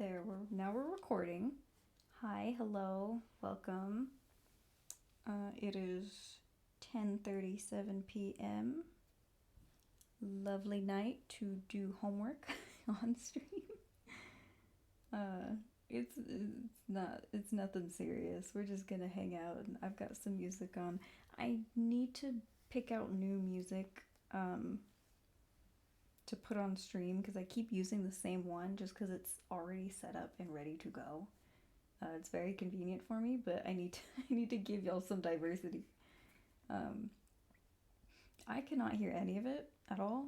There, we're recording. Hi, hello, welcome. It is 10:37 p.m. Lovely night to do homework on stream. Uh, it's nothing serious. We're just gonna hang out, and I've got some music on. I need to pick out new music to put on stream because I keep using the same one just because it's already set up and ready to go. It's very convenient for me, but I need to I need to give y'all some diversity. Um, I cannot hear any of it at all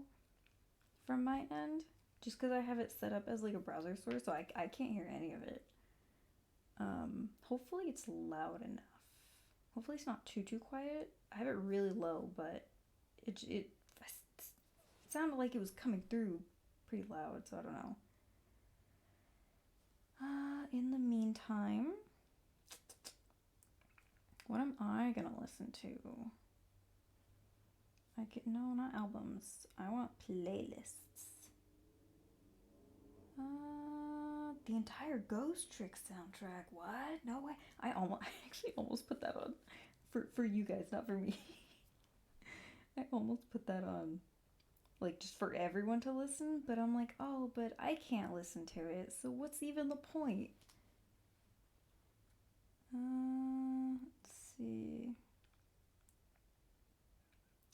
from my end, just because I have it set up as like a browser source, so I can't hear any of it. Hopefully it's loud enough. Hopefully it's not too quiet. I have it really low, but it sounded like it was coming through pretty loud, so I don't know. In the meantime, what am I gonna listen to? No, not albums. I want playlists. The entire Ghost Trick soundtrack. What? No way. I actually almost put that on for you guys, not for me. I almost put that on like just for everyone to listen, but I'm like, oh, but I can't listen to it, so what's even the point? Let's see.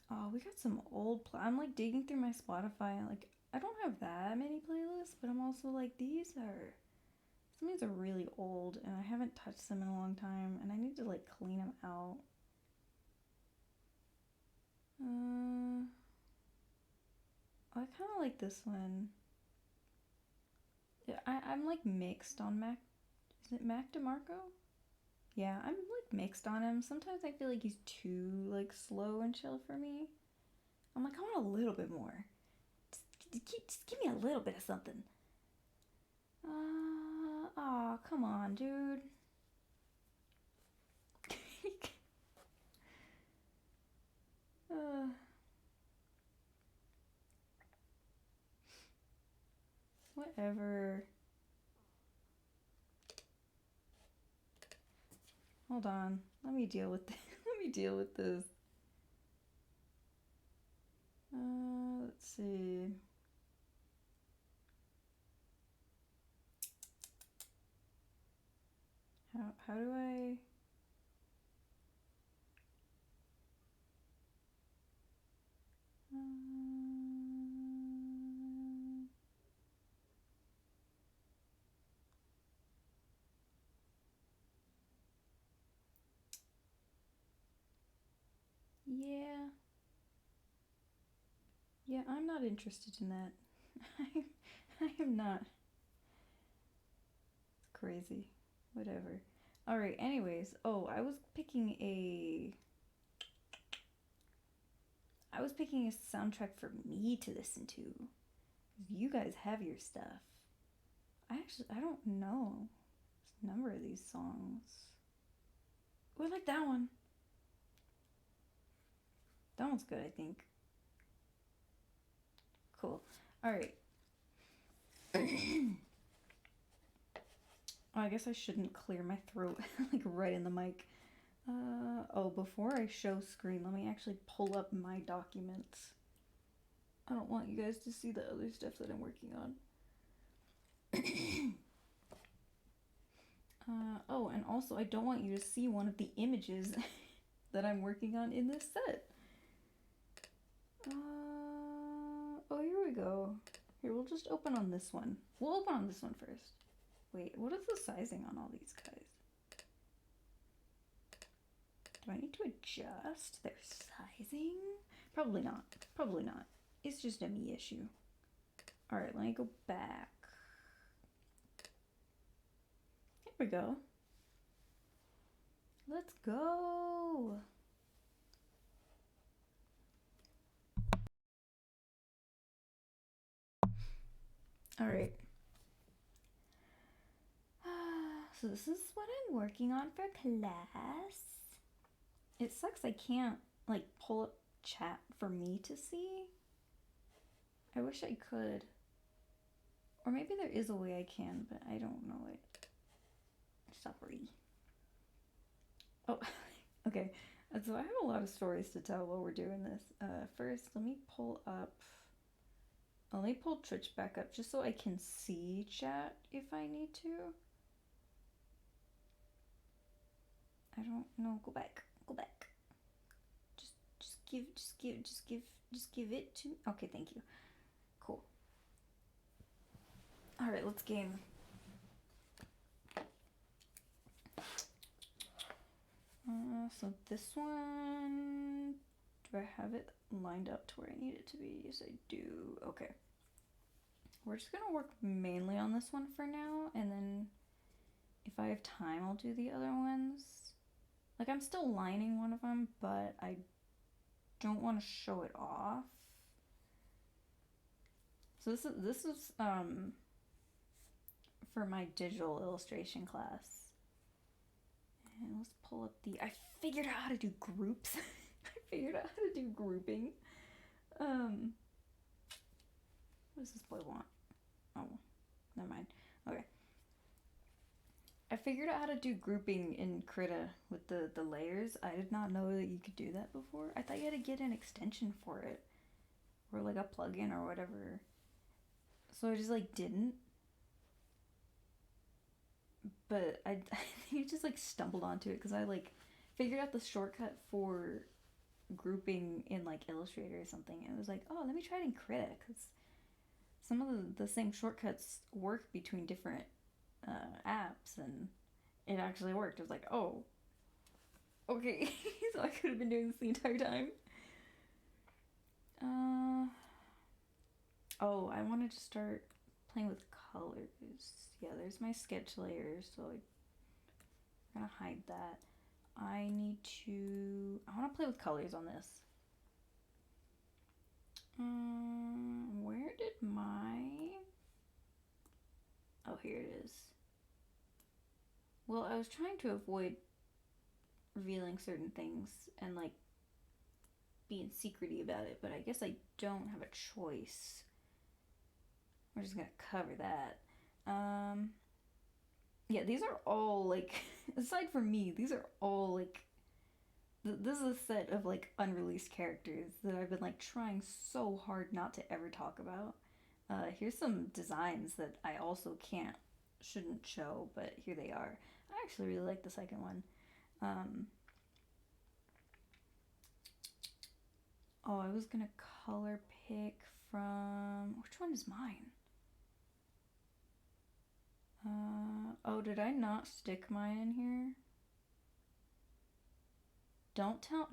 Oh, we got some I'm like digging through my Spotify and like I don't have that many playlists, but I'm also like some of these are really old and I haven't touched them in a long time and I need to like clean them out. I kind of like this one. Yeah, I'm like mixed on Mac. Is it Mac DeMarco? Yeah, I'm like mixed on him. Sometimes I feel like he's too like slow and chill for me. I'm like, I want a little bit more. Just give me a little bit of something. Aw, come on, dude. uh, Whatever. Hold on. Let me deal with this. Let me deal with this. Let's see. How do I? Yeah. Yeah, I'm not interested in that. I am not. It's crazy. Whatever. Alright, anyways. Oh, I was picking a soundtrack for me to listen to. You guys have your stuff. I don't know a number of these songs. Oh, I like that one. That one's good, I think. Cool. Alright. Oh, I guess I shouldn't clear my throat like right in the mic. Before I show screen, let me actually pull up my documents. I don't want you guys to see the other stuff that I'm working on. And also I don't want you to see one of the images that I'm working on in this set. Here we go. Here, we'll just open on this one. We'll open on this one first. Wait, what is the sizing on all these guys? Do I need to adjust their sizing? Probably not. Probably not. It's just a me issue. Alright, let me go back. Here we go. Let's go! Alright. So this is what I'm working on for class. It sucks I can't, like, pull up chat for me to see. I wish I could. Or maybe there is a way I can, but I don't know it. Sorry. Oh, okay. So I have a lot of stories to tell while we're doing this. First, let me pull Twitch back up just so I can see chat if I need to. I don't know. Go back. Just give it to me. Okay, thank you. Cool. All right, let's game. So this one, do I have it lined up to where I need it to be? Yes, I do. Okay. We're just gonna work mainly on this one for now, and then if I have time, I'll do the other ones. Like, I'm still lining one of them, but I don't want to show it off. So this is for my digital illustration class. And let's pull up I figured out how to do groups. I figured out how to do grouping. What does this boy want? Oh, never mind. Okay. I figured out how to do grouping in Krita with the layers. I did not know that you could do that before. I thought you had to get an extension for it. Or like a plugin or whatever. So I just like didn't. But I think I just like stumbled onto it because I like figured out the shortcut for grouping in like Illustrator or something. And it was like, oh, let me try it in Krita because some of the same shortcuts work between different apps, and it actually worked. I was like, oh, okay. So I could have been doing this the entire time. Oh, I wanted to start playing with colors. Yeah, there's my sketch layer, so I'm gonna hide that. I want to play with colors on this. Where did oh, here it is. Well, I was trying to avoid revealing certain things and like being secrety about it, but I guess I don't have a choice. We're just gonna cover that. Yeah, these are all like, aside from me, these are all like, this is a set of like unreleased characters that I've been like trying so hard not to ever talk about. Here's some designs that I also shouldn't show, but here they are. I actually really like the second one. Oh, I was gonna color pick from, which one is mine? Oh, did I not stick mine in here? Don't tell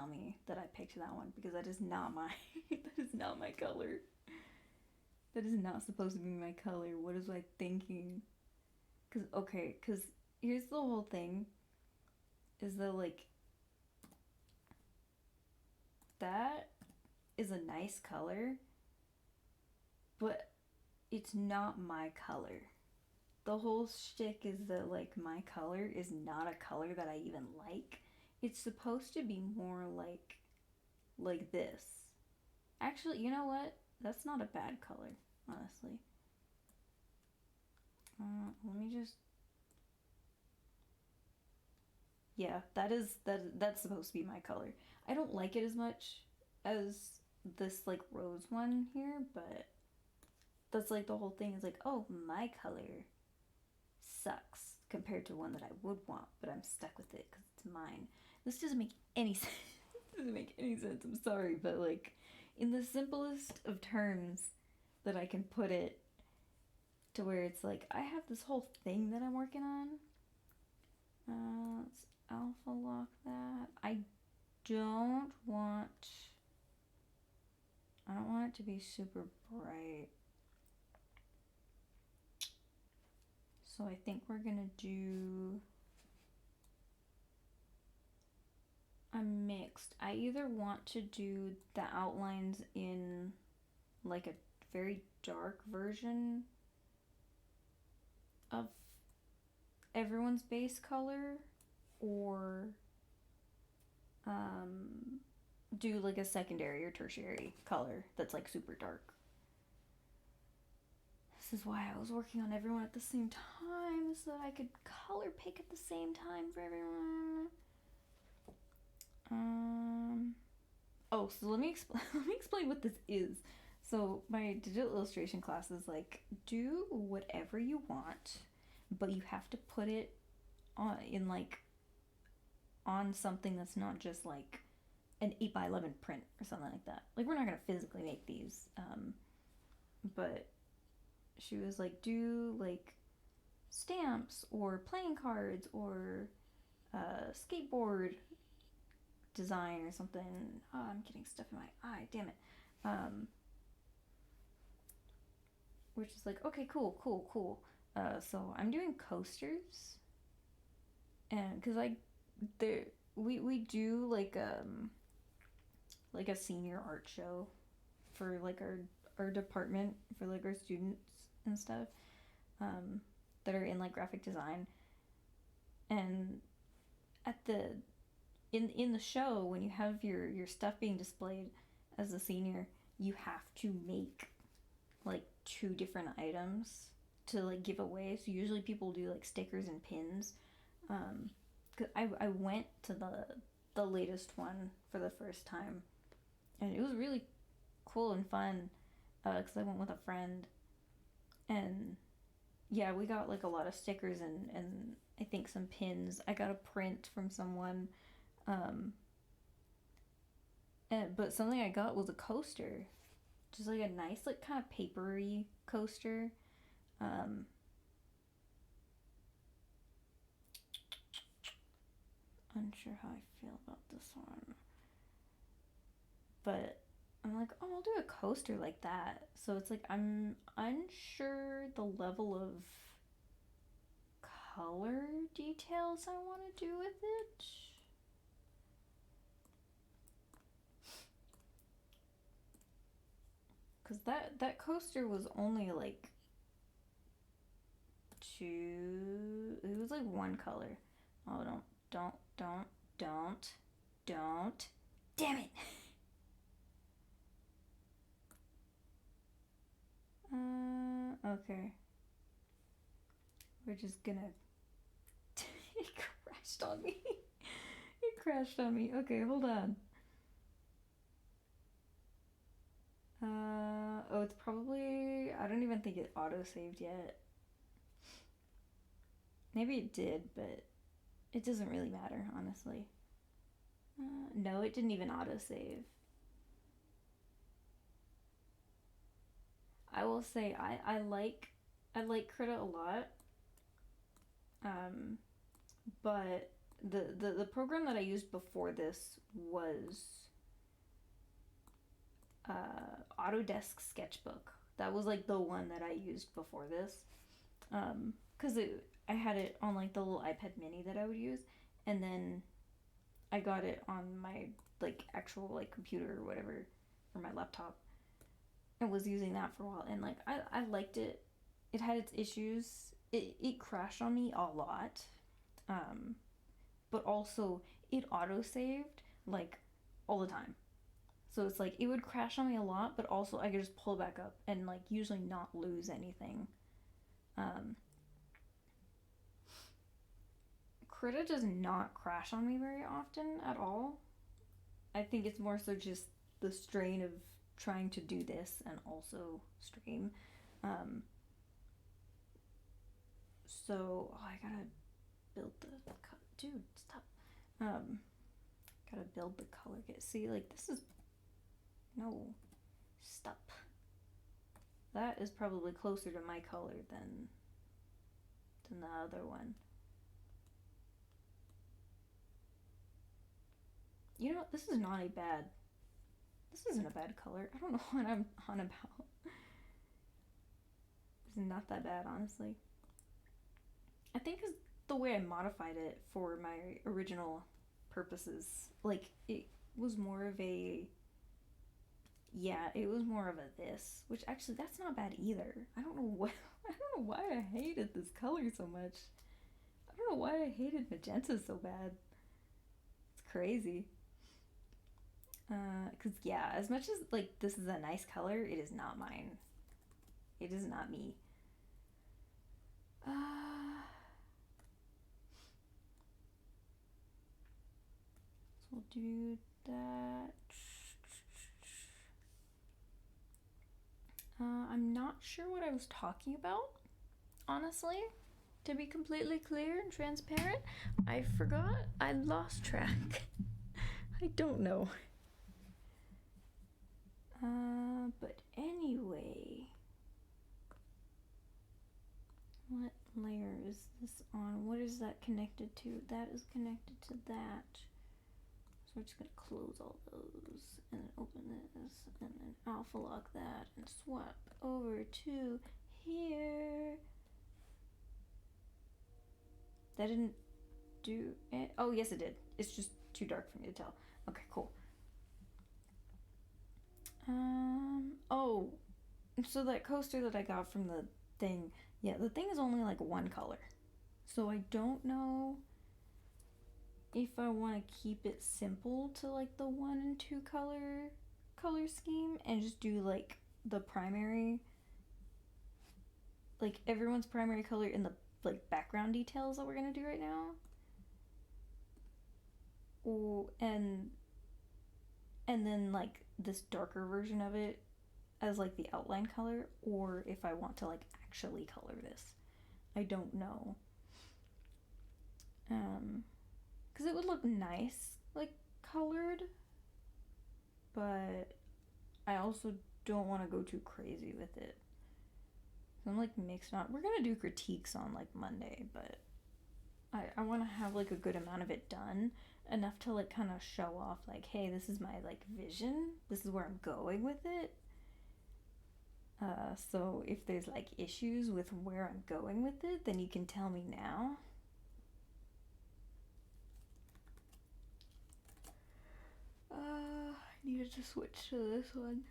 me that I picked that one, because that is not my that is not my color. That is not supposed to be my color. What was I thinking? Cause here's the whole thing. Is that like, that is a nice color, but it's not my color. The whole shtick is that like my color is not a color that I even like. It's supposed to be more like this. Actually, you know what? That's not a bad color, honestly. Let me just. Yeah, that's supposed to be my color. I don't like it as much as this like rose one here, but that's like the whole thing is like, oh, my color sucks compared to one that I would want, but I'm stuck with it because it's mine. This doesn't make any sense. It doesn't make any sense. I'm sorry, but like, in the simplest of terms that I can put it, to where it's like, I have this whole thing that I'm working on. Let's alpha lock that. I don't want it to be super bright. So I think we're gonna do a mixed. I either want to do the outlines in like a very dark version of everyone's base color, or do like a secondary or tertiary color that's like super dark. This is why I was working on everyone at the same time, so that I could color pick at the same time for everyone. Oh, so let me explain what this is. So my digital illustration class is like, do whatever you want, but you have to put it on something that's not just like an 8x11 print or something like that. Like, we're not gonna physically make these, but she was like, do like stamps or playing cards or skateboard design or something. Oh, I'm getting stuff in my eye, damn it. Which is like, okay, cool. So I'm doing coasters, and because we do like a senior art show for like our department, for like our students and stuff, that are in like graphic design. And at the in the show, when you have your stuff being displayed as a senior, you have to make like 2 different items to like give away. So usually people do like stickers and pins. Cause I went to the latest one for the first time, and it was really cool and fun, because I went with a friend, and yeah, we got like a lot of stickers and I think some pins. I got a print from someone, but something I got was a coaster, just like a nice like kind of papery coaster. Unsure how I feel about this one, but I'm like, oh, I'll do a coaster like that. So it's like I'm unsure the level of color details I want to do with it. Cause that coaster was only like two. It was like one color. Oh, don't. Damn it. Okay. We're just gonna. It crashed on me. It crashed on me. Okay, hold on. Oh, it's probably. I don't even think it auto saved yet. Maybe it did, but it doesn't really matter, honestly. No, it didn't even auto save. I will say I like Krita a lot. But the program that I used before this was Autodesk Sketchbook. That was like the one that I used before this, because I had it on like the little iPad Mini that I would use, and then I got it on my like actual like computer or whatever, for my laptop, and was using that for a while, and like I liked it. It had its issues. It crashed on me a lot, but also it auto saved like all the time. So it's like it would crash on me a lot, but also I could just pull back up and like usually not lose anything. Krita does not crash on me very often at all. I think it's more so just the strain of trying to do this and also stream. So I gotta build the dude, stop. Gotta build the color kit. See, like this is no, stop. That is probably closer to my color than the other one. You know, this is not a bad. This isn't a bad color. I don't know what I'm on about. It's not that bad, honestly. I think it's the way I modified it for my original purposes. Like, it was more of a. Yeah, it was more of a this, which actually that's not bad either. I don't know what. I don't know why I hated this color so much. I don't know why I hated magenta so bad. It's crazy. Cause yeah, as much as like this is a nice color, it is not mine. It is not me. do that. I'm not sure what I was talking about, honestly. To be completely clear and transparent, I forgot. I lost track. I don't know. But anyway, what layer is this on? What is that connected to? That is connected to that. So we're just gonna close all those and then open this and then alpha lock that and swap over to here. That didn't do it. Oh, yes, it did. It's just too dark for me to tell. Okay, cool. Oh, so that coaster that I got from the thing, yeah, the thing is only like one color. So I don't know if I want to keep it simple to like the 1 and 2 color scheme and just do like the primary, like everyone's primary color in the like background details that we're gonna do right now. Oh, and then like this darker version of it as like the outline color, or if I want to like actually color this. I don't know. Because it would look nice like colored, but I also don't want to go too crazy with it. So I'm like mixed up. We're gonna do critiques on like Monday, but I want to have like a good amount of it done, enough to like kind of show off like, hey, this is my like vision, this is where I'm going with it. So if there's like issues with where I'm going with it, then you can tell me now. I needed to switch to this one.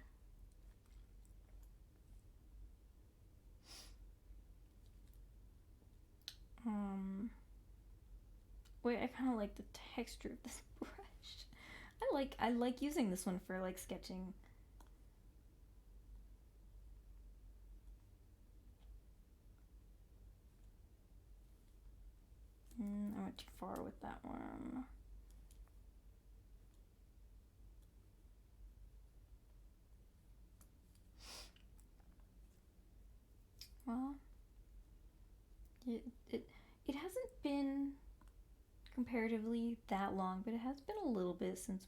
Wait, I kind of like the texture of this brush. I like using this one for like sketching. I went too far with that one. Well, it hasn't been comparatively that long, but it has been a little bit since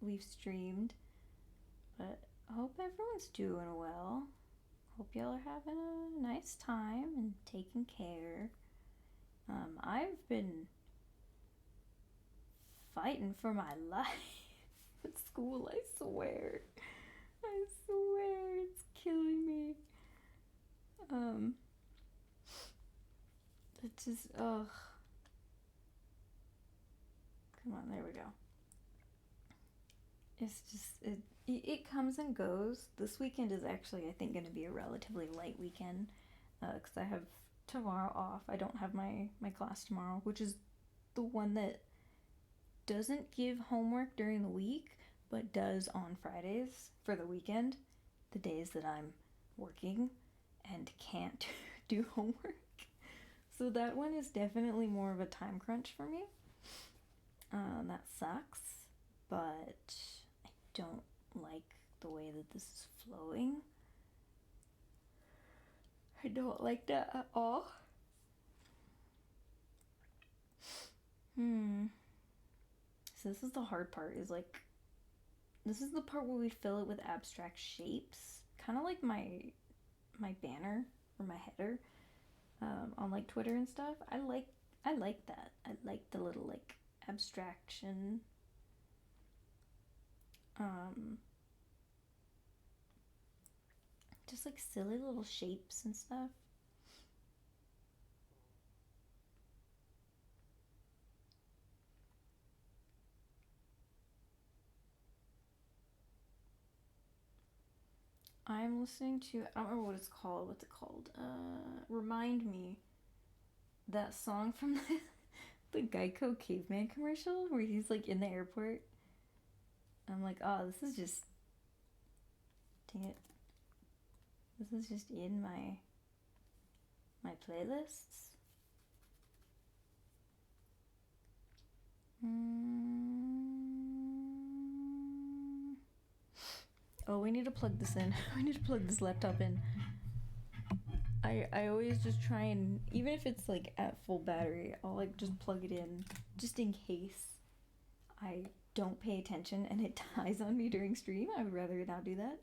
we've streamed. But I hope everyone's doing well. Hope y'all are having a nice time and taking care. I've been fighting for my life at school, I swear. I swear, it's killing me. It's just, ugh. Come on, there we go. It's just, it comes and goes. This weekend is actually, I think, going to be a relatively light weekend, because I have tomorrow off. I don't have my class tomorrow, which is the one that doesn't give homework during the week, but does on Fridays for the weekend, the days that I'm working and can't do homework. So that one is definitely more of a time crunch for me. That sucks, but I don't like the way that this is flowing. I don't like that at all. So this is the hard part, is like, this is the part where we fill it with abstract shapes, kind of like my banner or my header on like Twitter and stuff. I like that. I like the little like abstraction. Just like silly little shapes and stuff. I'm listening to, I don't remember what it's called. What's it called? Remind Me. That song from the Geico Caveman commercial where he's like in the airport. I'm like, oh, this is just, dang it. This is just in my playlists. Oh, we need to plug this in. We need to plug this laptop in. I always just try and, even if it's like at full battery, I'll like just plug it in just in case I don't pay attention and it dies on me during stream. I would rather not do that.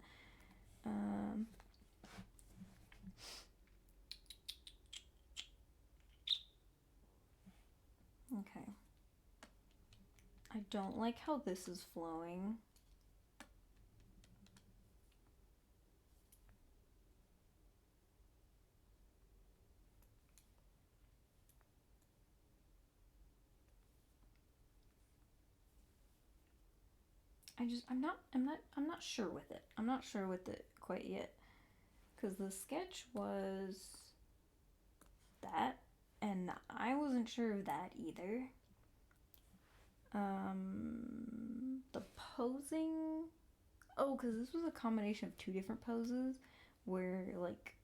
Okay. I don't like how this is flowing. I'm not sure with it. I'm not sure with it quite yet. Because the sketch was that, and I wasn't sure of that either. The posing. Oh, because this was a combination of two different poses where, like,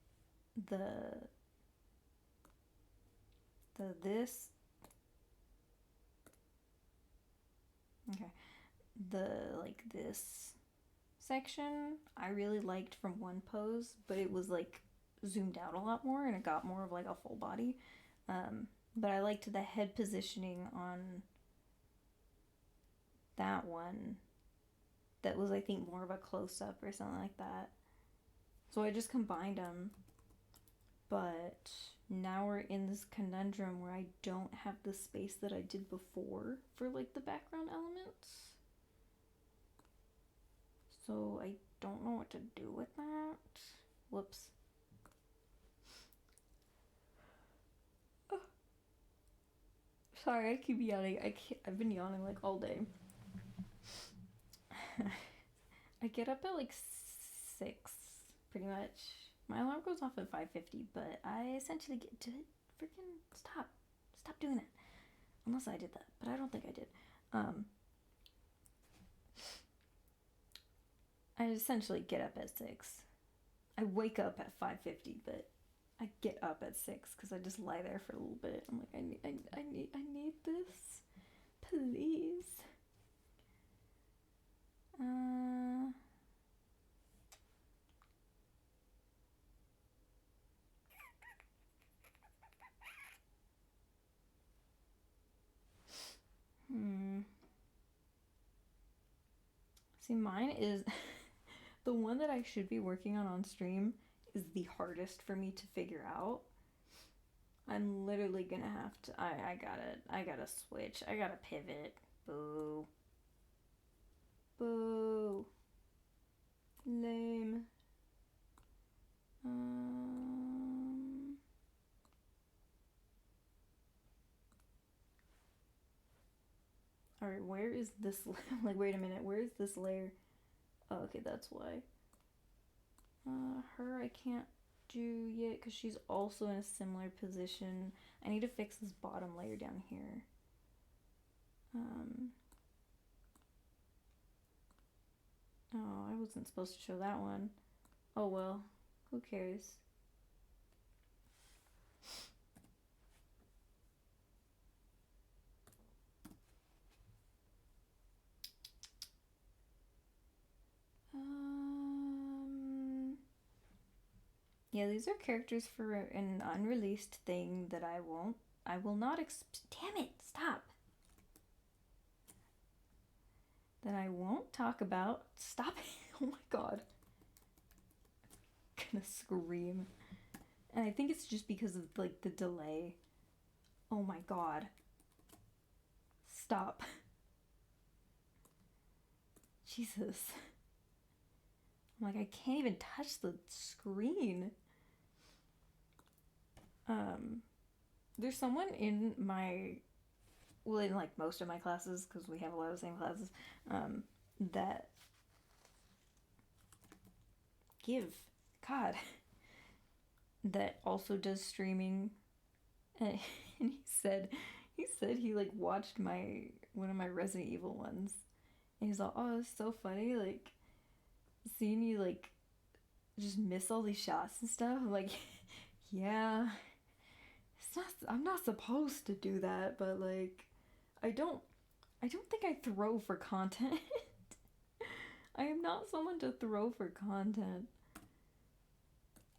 this. Okay. This section I really liked from one pose, but it was like zoomed out a lot more and it got more of like a full body. But I liked the head positioning on that one. That was, I think, more of a close up or something like that. So I just combined them. But now we're in this conundrum where I don't have the space that I did before for like the background elements. So I don't know what to do with that. Whoops. Oh. Sorry, I keep yawning. I've been yawning like all day. I get up at like 6, pretty much. My alarm goes off at 5:50, but I essentially get to freaking stop doing that. Unless I did that, but I don't think I did. I essentially get up at 6. I wake up at 5:50, but I get up at 6 because I just lie there for a little bit. I'm like, I need this, please. See, mine is the one that I should be working on stream is the hardest for me to figure out. I'm literally gonna have to. I gotta switch. I gotta pivot. Boo. Boo. Lame. Alright, where is this? Like, wait a minute. Where is this layer? Oh, okay, that's why. Her I can't do yet because she's also in a similar position. I need to fix this bottom layer down here. Oh, I wasn't supposed to show that one. Oh well, who cares? Yeah, these are characters for an unreleased thing that I will not damn it, stop. That I won't talk about. Stop it. Oh my god. I'm gonna scream. And I think it's just because of like the delay. Oh my god. Stop. Jesus. I'm like, I can't even touch the screen. There's someone in my, well, in like most of my classes, because we have a lot of the same classes, that that also does streaming, and he said he like watched one of my Resident Evil ones, and he's like, oh, it's so funny, like seeing you like just miss all these shots and stuff. I'm like, yeah, I'm not supposed to do that, but like I don't think I throw for content. I am not someone to throw for content.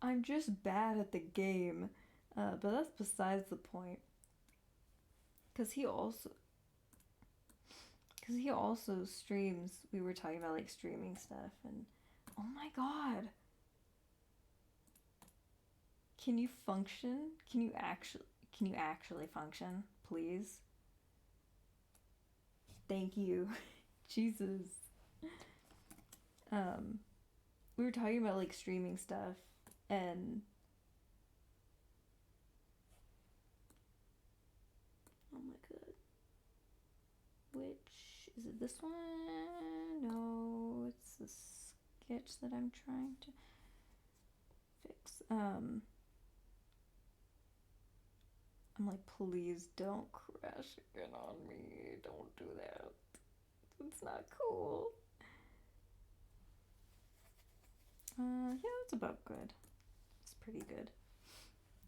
I'm just bad at the game. But that's besides the point. Because he also streams. We were talking about like streaming stuff, and oh my god, can you function? Can you actually function, please? Thank you. Jesus. We were talking about like streaming stuff, and oh my god, which is it? This one? No, it's the sketch that I'm trying to fix. I'm like, please don't crash again on me. Don't do that. It's not cool. Yeah, that's about good. It's pretty good.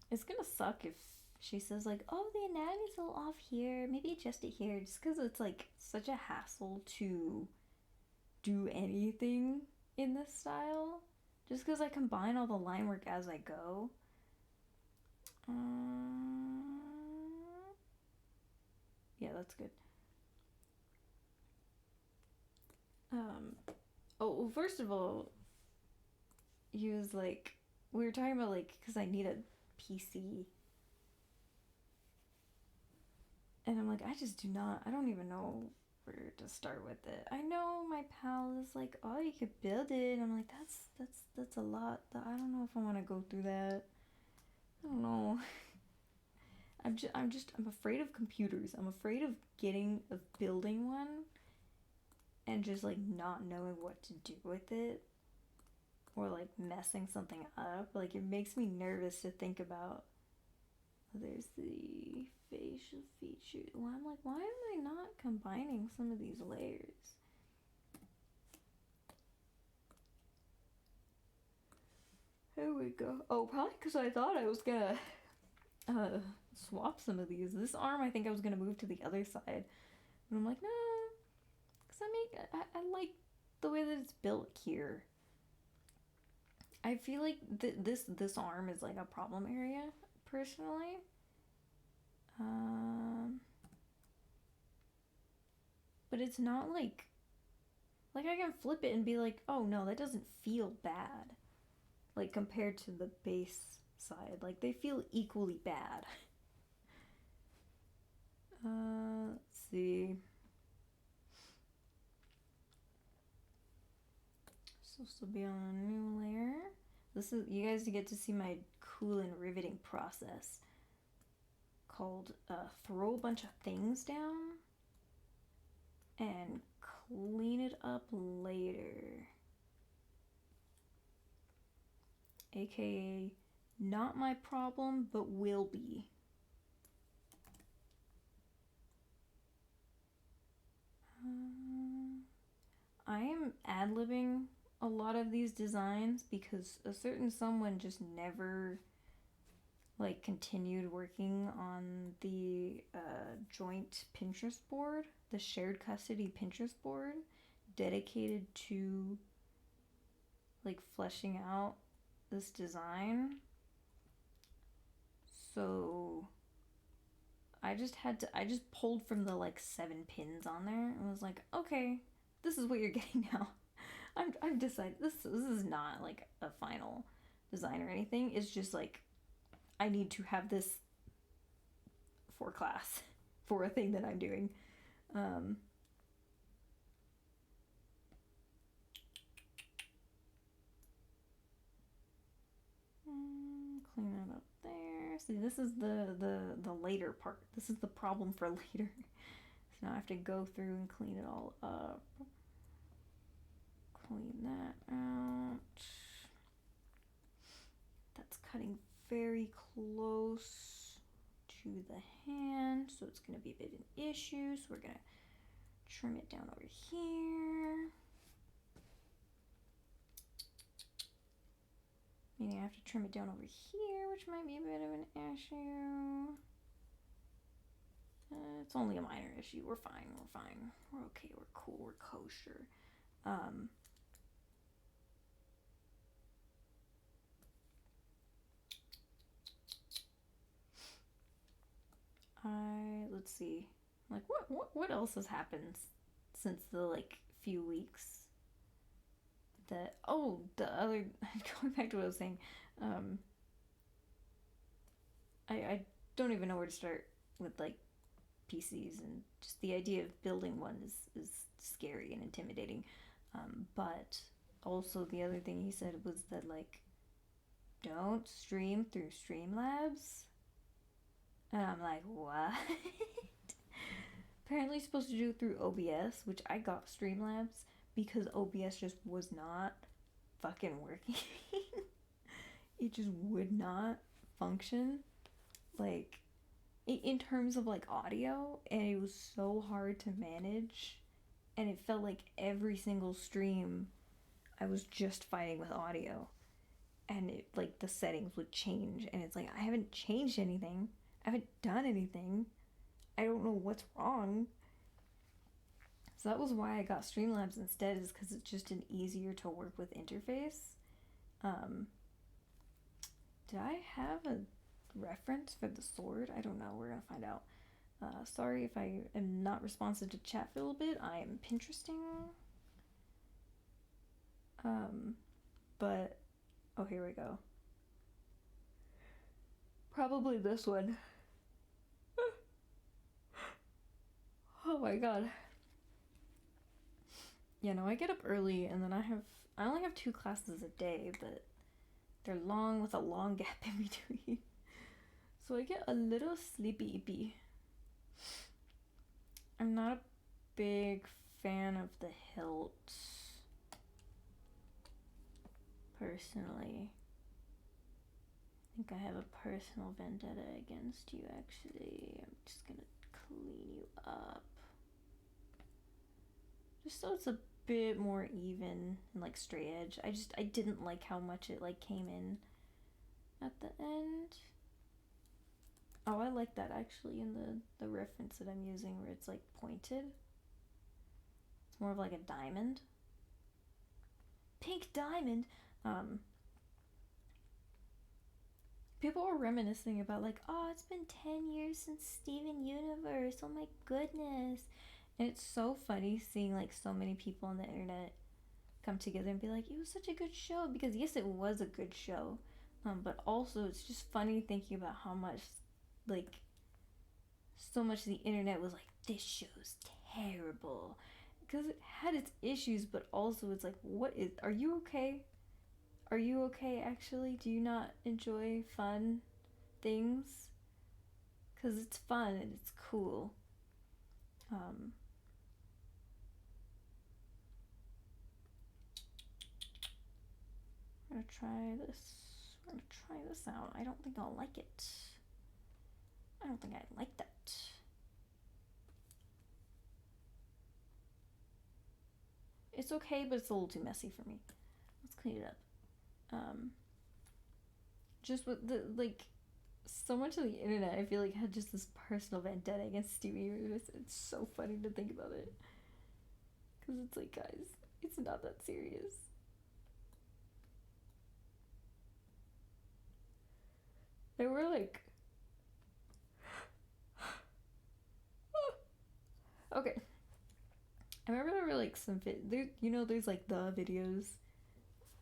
It's gonna suck if she says like, oh, the anatomy's a little off here. Maybe adjust it here, just because it's like such a hassle to do anything in this style. Just because I combine all the line work as I go. Yeah, that's good. Oh, well, first of all, he was like, we were talking about like, because I need a PC. And I'm like, I don't even know where to start with it. I know my pal is like, oh, you could build it. I'm like, that's a lot. I don't know if I want to go through that. I don't know. I'm afraid of computers. I'm afraid of building one and just like not knowing what to do with it, or like messing something up. Like, it makes me nervous to think about. There's the facial features. Well, I'm like, why am I not combining some of these layers? Here we go. Oh, probably because I thought I was gonna swap some of these. This arm, I think I was gonna move to the other side. And I'm like, no, because I like the way that it's built here. I feel like this arm is like a problem area, personally. But it's not like I can flip it and be like, oh no, that doesn't feel bad. Like, compared to the base side, like they feel equally bad. Let's see. Supposed to be on a new layer. This is, you guys get to see my cool and riveting process called throw a bunch of things down and clean it up later. AKA not my problem, but will be. I am ad-libbing a lot of these designs because a certain someone just never like continued working on the joint Pinterest board, the shared custody Pinterest board dedicated to like fleshing out this design. So I just pulled from the like 7 pins on there and was like, okay, this is what you're getting now. I've decided this is not like a final design or anything. It's just like, I need to have this for class, for a thing that I'm doing. Clean that up there. See, this is the later part. This is the problem for later. So now I have to go through and clean it all up. Clean that out. That's cutting very close to the hand, so it's going to be a bit of an issue. So we're going to trim it down over here. Meaning I have to trim it down over here, which might be a bit of an issue. It's only a minor issue. We're fine. We're okay. We're cool. We're kosher. let's see. Like, what else has happened since the, like, few weeks? The other, going back to what I was saying, I don't even know where to start with, like, PCs, and just the idea of building one is scary and intimidating. But also the other thing he said was that, like, don't stream through Streamlabs. And I'm like, what? Apparently you're supposed to do it through OBS, which I got Streamlabs because OBS just was not fucking working. It just would not function. Like, in terms of, like, audio, and it was so hard to manage, and it felt like every single stream I was just fighting with audio, and it, like, the settings would change, and it's like, I haven't changed anything, I haven't done anything, I don't know what's wrong. So that was why I got Streamlabs instead, is because it's just an easier to work with interface. Did I have a reference for the sword? I don't know, we're gonna find out. Sorry if I am not responsive to chat for a little bit, I am Pinteresting. But, oh, here we go. Probably this one. Oh my god. Yeah, no, I get up early, and then I only have 2 classes a day, but they're long with a long gap in between. So I get a little sleepy. I'm not a big fan of the hilt, personally. I think I have a personal vendetta against you, actually. I'm just gonna clean you up. Just so it's a bit more even and, like, straight edge. I didn't like how much it, like, came in at the end. Oh, I like that, actually, in the reference that I'm using, where it's, like, pointed. It's more of like a diamond. Pink diamond! People were reminiscing about, like, oh, it's been 10 years since Steven Universe, oh my goodness. And it's so funny seeing, like, so many people on the internet come together and be like, it was such a good show, because yes, it was a good show, but also it's just funny thinking about how much, like, so much of the internet was like, this show's terrible, because it had its issues, but also it's like, are you okay? Are you okay, actually? Do you not enjoy fun things? Because it's fun and it's cool. I'm gonna try this. We're gonna try this out. I don't think I'll like it. I don't think I like that. It's okay, but it's a little too messy for me. Let's clean it up. Just with the, like, so much of the internet, I feel like, had just this personal vendetta against Steven Universe. It's so funny to think about it. Because it's like, guys, it's not that serious. There were, like... Okay. I remember there were, like, some there's, like, the videos,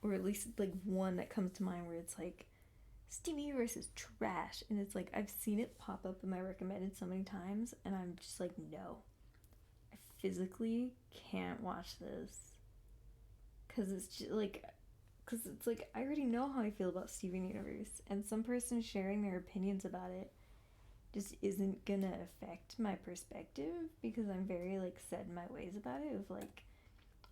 or at least, like, one that comes to mind where it's like, Steven Universe is trash, and it's like, I've seen it pop up in my recommended so many times, and I'm just like, no, I physically can't watch this, because it's just like, I already know how I feel about Steven Universe, and some person sharing their opinions about it just isn't gonna affect my perspective, because I'm very, like, set in my ways about it, of, like,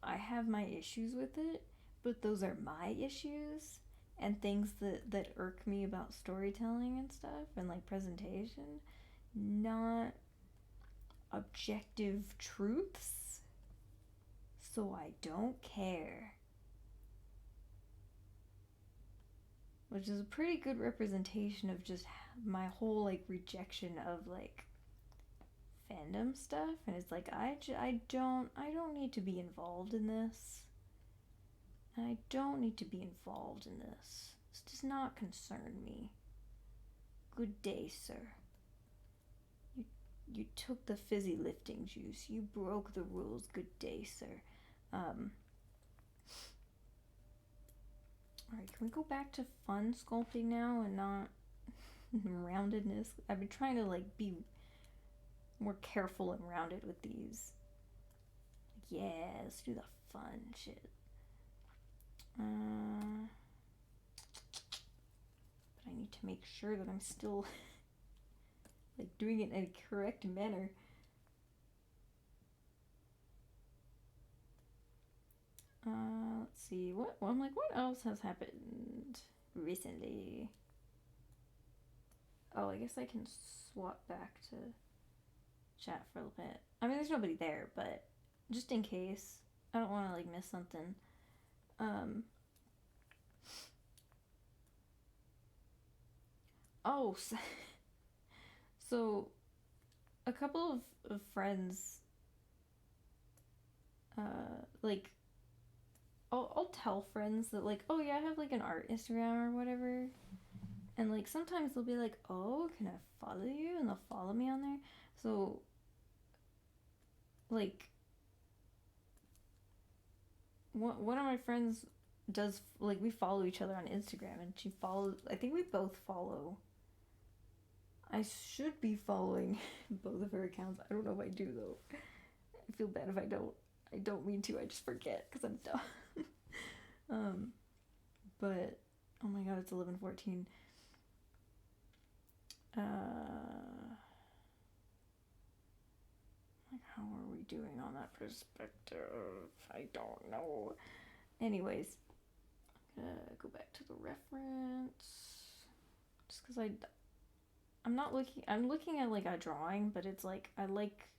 I have my issues with it, but those are my issues, and things that irk me about storytelling and stuff, and, like, presentation, not objective truths, so I don't care. Which is a pretty good representation of just my whole, like, rejection of, like, fandom stuff, and it's like, I don't need to be involved in this. I don't need to be involved in this. This does not concern me. Good day, sir. You took the fizzy lifting juice. You broke the rules. Good day, sir. Alright, can we go back to fun sculpting now and not roundedness? I've been trying to like be more careful and rounded with these. Yeah, let's do the fun shit. But I need to make sure that I'm still like doing it in a correct manner. Let's see. What else has happened recently? Oh, I guess I can swap back to chat for a little bit. I mean, there's nobody there, but just in case, I don't want to like miss something. Oh, so a couple of friends, like, I'll tell friends that like, oh yeah, I have like an art Instagram or whatever, and like sometimes they'll be like, oh, can I follow you? And they'll follow me on there. So like, one of my friends does like, we follow each other on Instagram, and she follows. I think we both follow. I should be following both of her accounts. I don't know if I do though. I feel bad if I don't. I don't mean to. I just forget because I'm dumb. But oh my god, it's 11:14. Like, how are we doing on that perspective? I don't know. Anyways, I'm gonna go back to the reference just because I'm not looking. I'm looking at like a drawing, but it's like I like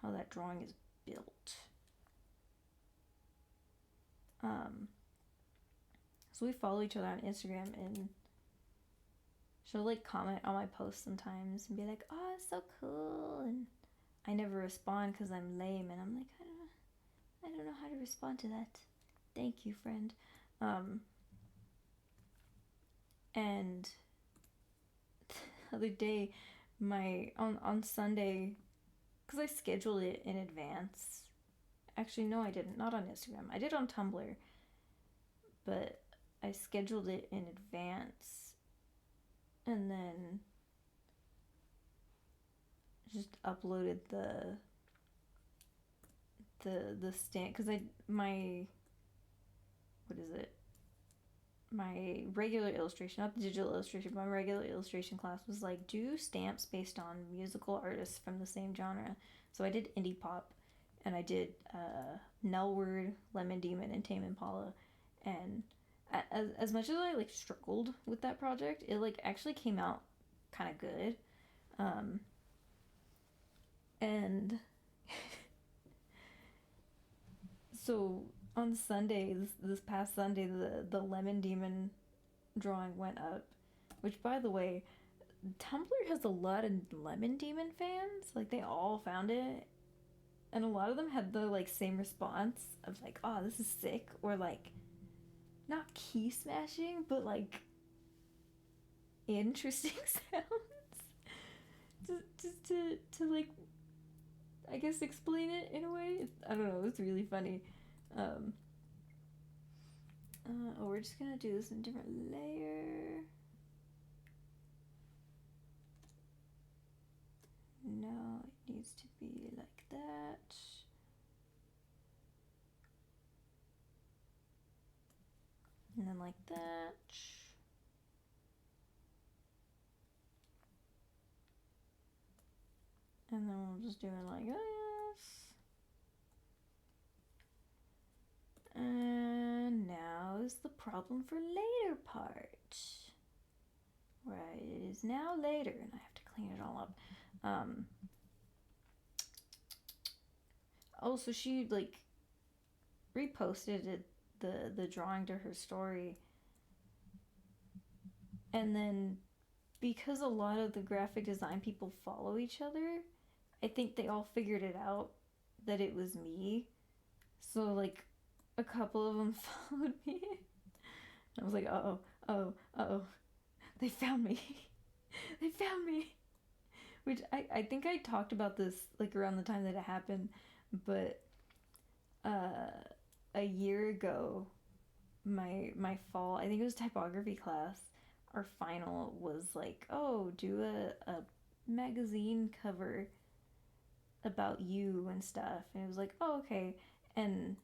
how that drawing is built. So we follow each other on Instagram, and she'll like comment on my posts sometimes and be like, "Oh, it's so cool," and I never respond because I'm lame, and I'm like, I don't know how to respond to that. Thank you, friend. And the other day, on Sunday, because I scheduled it in advance. Actually, no, I didn't. Not on Instagram. I did on Tumblr, but I scheduled it in advance, and then just uploaded the stamp because my regular illustration, not the digital illustration, my regular illustration class was like, do stamps based on musical artists from the same genre. So I did indie pop, and I did Nelword, Lemon Demon, and Tame Impala, and as much as I like struggled with that project, it like actually came out kind of good. And so on Sunday, this past Sunday, the Lemon Demon drawing went up, which, by the way, Tumblr has a lot of Lemon Demon fans. Like, they all found it, and a lot of them had the like same response of like, oh, this is sick, or like, not key smashing, but like interesting sounds. just to like, I guess, explain it in a way. I don't know, it's really funny. Oh, we're just gonna do this in a different layer. No, it needs to be like that. And then like that. And then we'll just do it like this. And now is the problem for later part. Right, it is now later, and I have to clean it all up. Oh, so she like reposted it, the drawing to her story, and then because a lot of the graphic design people follow each other, I think they all figured it out that it was me. So like a couple of them followed me. I was like, uh-oh, they found me. They found me. Which I think I talked about this like around the time that it happened, but a year ago, my fall, I think it was typography class, our final was like, oh, do a magazine cover about you and stuff, and it was like, oh, okay, and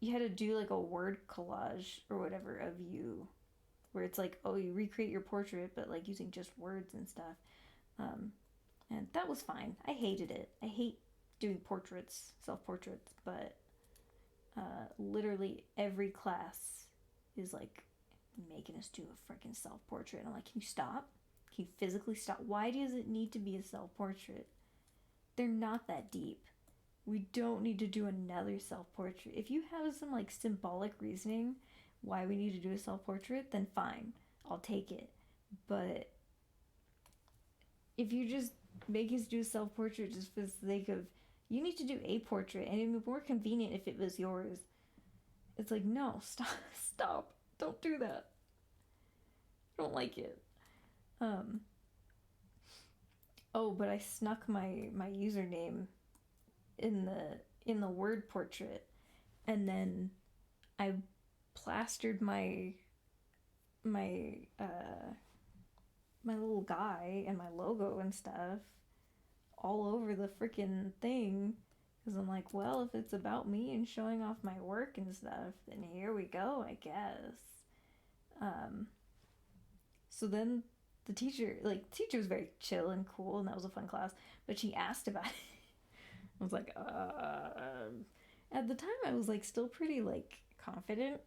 you had to do like a word collage or whatever of you, where it's like, oh, you recreate your portrait but like using just words and stuff. um, and that was fine. I hated it. I hate doing portraits, self-portraits, but literally every class is like making us do a freaking self-portrait. I'm like, can you stop? Can you physically stop? Why does it need to be a self-portrait? They're not that deep. We don't need to do another self-portrait. If you have some like symbolic reasoning why we need to do a self-portrait, then fine, I'll take it. But if you just make us do a self-portrait just for the sake of, you need to do a portrait and it'd be more convenient if it was yours. It's like, no, stop, don't do that. I don't like it. Oh, but I snuck my username in the word portrait, and then I plastered my my little guy and my logo and stuff all over the freaking thing, because I'm like, well, if it's about me and showing off my work and stuff, then here we go, I guess. So then the teacher was very chill and cool, and that was a fun class, but she asked about it. I was like, at the time I was like still pretty like confident.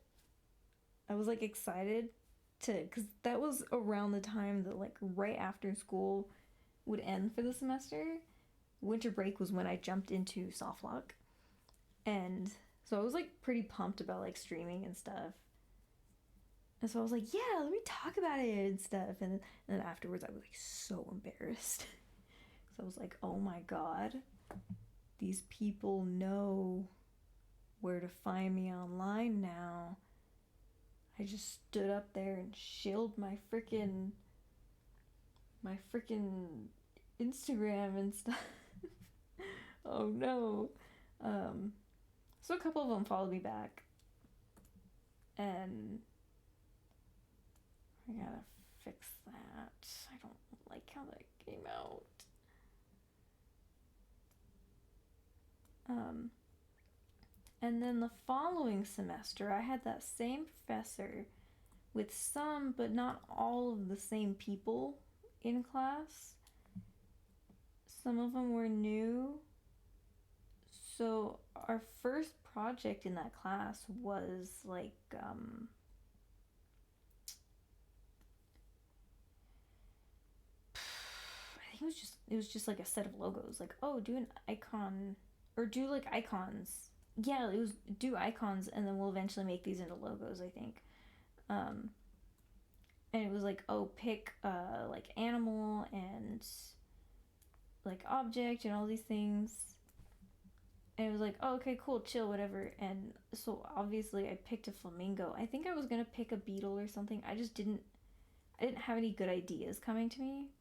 I was like excited because that was around the time that like right after school would end for the semester. Winter break was when I jumped into soft lock, and so I was like pretty pumped about like streaming and stuff. And so I was like, yeah, let me talk about it and stuff. And then afterwards I was like so embarrassed. So I was like, oh my god, these people know where to find me online now. I just stood up there and shilled my freaking Instagram and stuff. Oh no. So a couple of them followed me back, and I gotta fix that. I don't like how that came out. And then the following semester, I had that same professor with some, but not all of the same people in class. Some of them were new. So our first project in that class was like, I think it was just like a set of logos. Like, oh, do an icon, or do like icons. Yeah, it was do icons, and then we'll eventually make these into logos, I think. And it was like, oh, pick like animal and like object and all these things. And it was like, oh, okay, cool, chill, whatever. And so obviously I picked a flamingo. I think I was gonna pick a beetle or something. I didn't have any good ideas coming to me.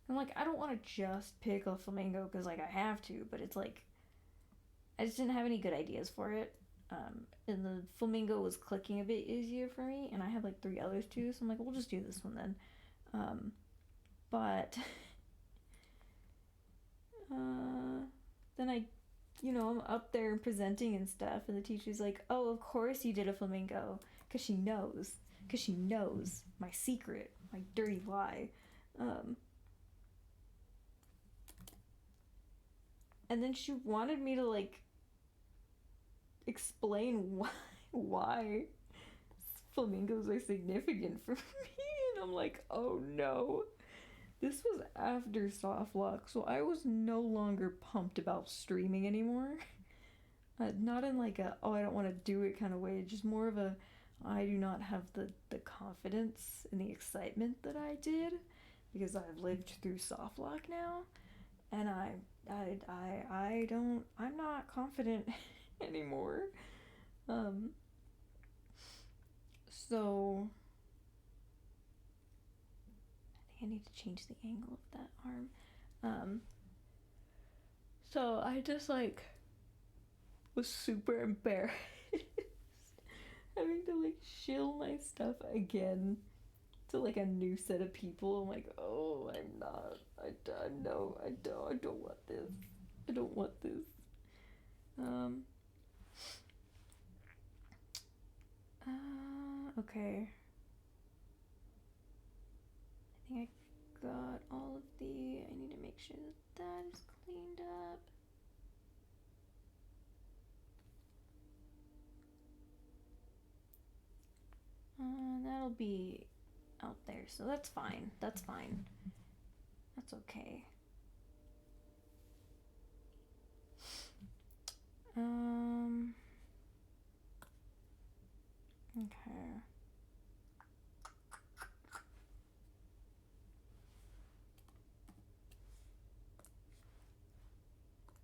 I'm like, I don't want to just pick a flamingo because like I have to, but it's like I just didn't have any good ideas for it. And the flamingo was clicking a bit easier for me, and I had like 3 others too, so I'm like, we'll just do this one then. But then I'm up there presenting and stuff, and the teacher's like, oh, of course you did a flamingo, because she knows my secret, my dirty lie. And then she wanted me to like explain why flamingos are significant for me, and I'm like, oh no. This was after soft lock, so I was no longer pumped about streaming anymore. Not in like a, oh, I don't want to do it kind of way, just more of a, I do not have the confidence and the excitement that I did, because I've lived through soft lock now, and I'm not confident anymore. So I think I need to change the angle of that arm. So I just like was super embarrassed having to like shill my stuff again to like a new set of people. I'm like, oh, I'm not. No, I don't want this. I don't want this. Okay. I think I got all of the. I need to make sure that is cleaned up. That'll be out there, so that's fine. That's fine. That's okay. Okay.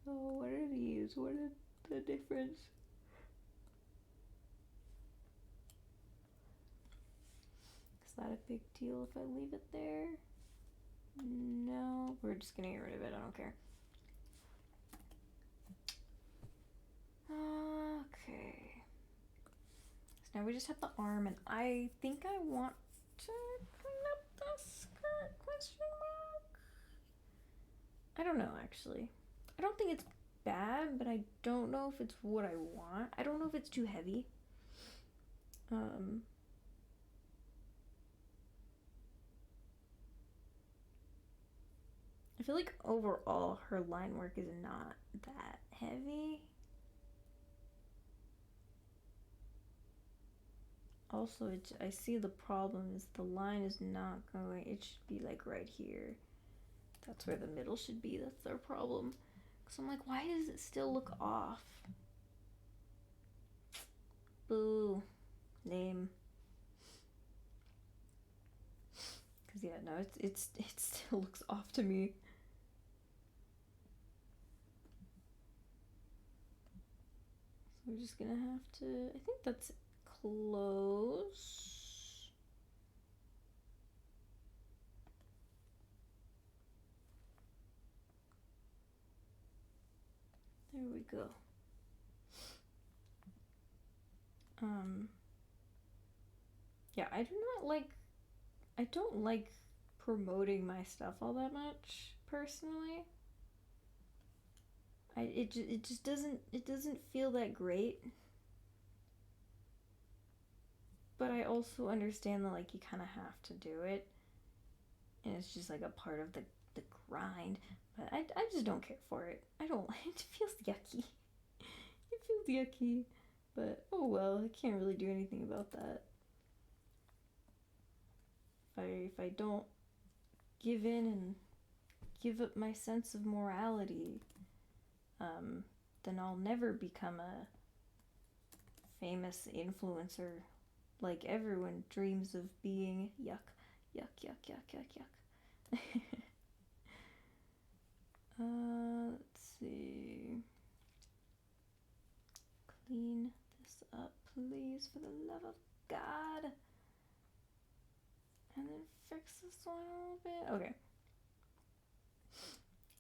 Oh, what are these? What is the difference? Is that a big deal if I leave it there? No, we're just gonna get rid of it. I don't care. Okay. So now we just have the arm, and I think I want to clean up the skirt, question mark? I don't know, actually. I don't think it's bad, but I don't know if it's what I want. I don't know if it's too heavy. I feel like overall her line work is not that heavy. Also, I see the problem is the line is not going, it should be like right here. That's where the middle should be. That's their problem. So I'm like, why does it still look off? Boo. Lame. Cause yeah, no, it still looks off to me. So we're just gonna have to, I think that's close. There we go. Yeah, I don't like promoting my stuff all that much, personally. It just doesn't feel that great. But I also understand that like you kind of have to do it. And it's just like a part of the grind. But I just don't care for it. I don't like it. Feels yucky. It feels yucky. But oh well, I can't really do anything about that. If I don't give in and give up my sense of morality, then I'll never become a famous influencer like everyone dreams of being. Yuck, yuck, yuck, yuck, yuck, yuck. Let's see. Clean this up, please, for the love of God. And then fix this one a little bit. Okay.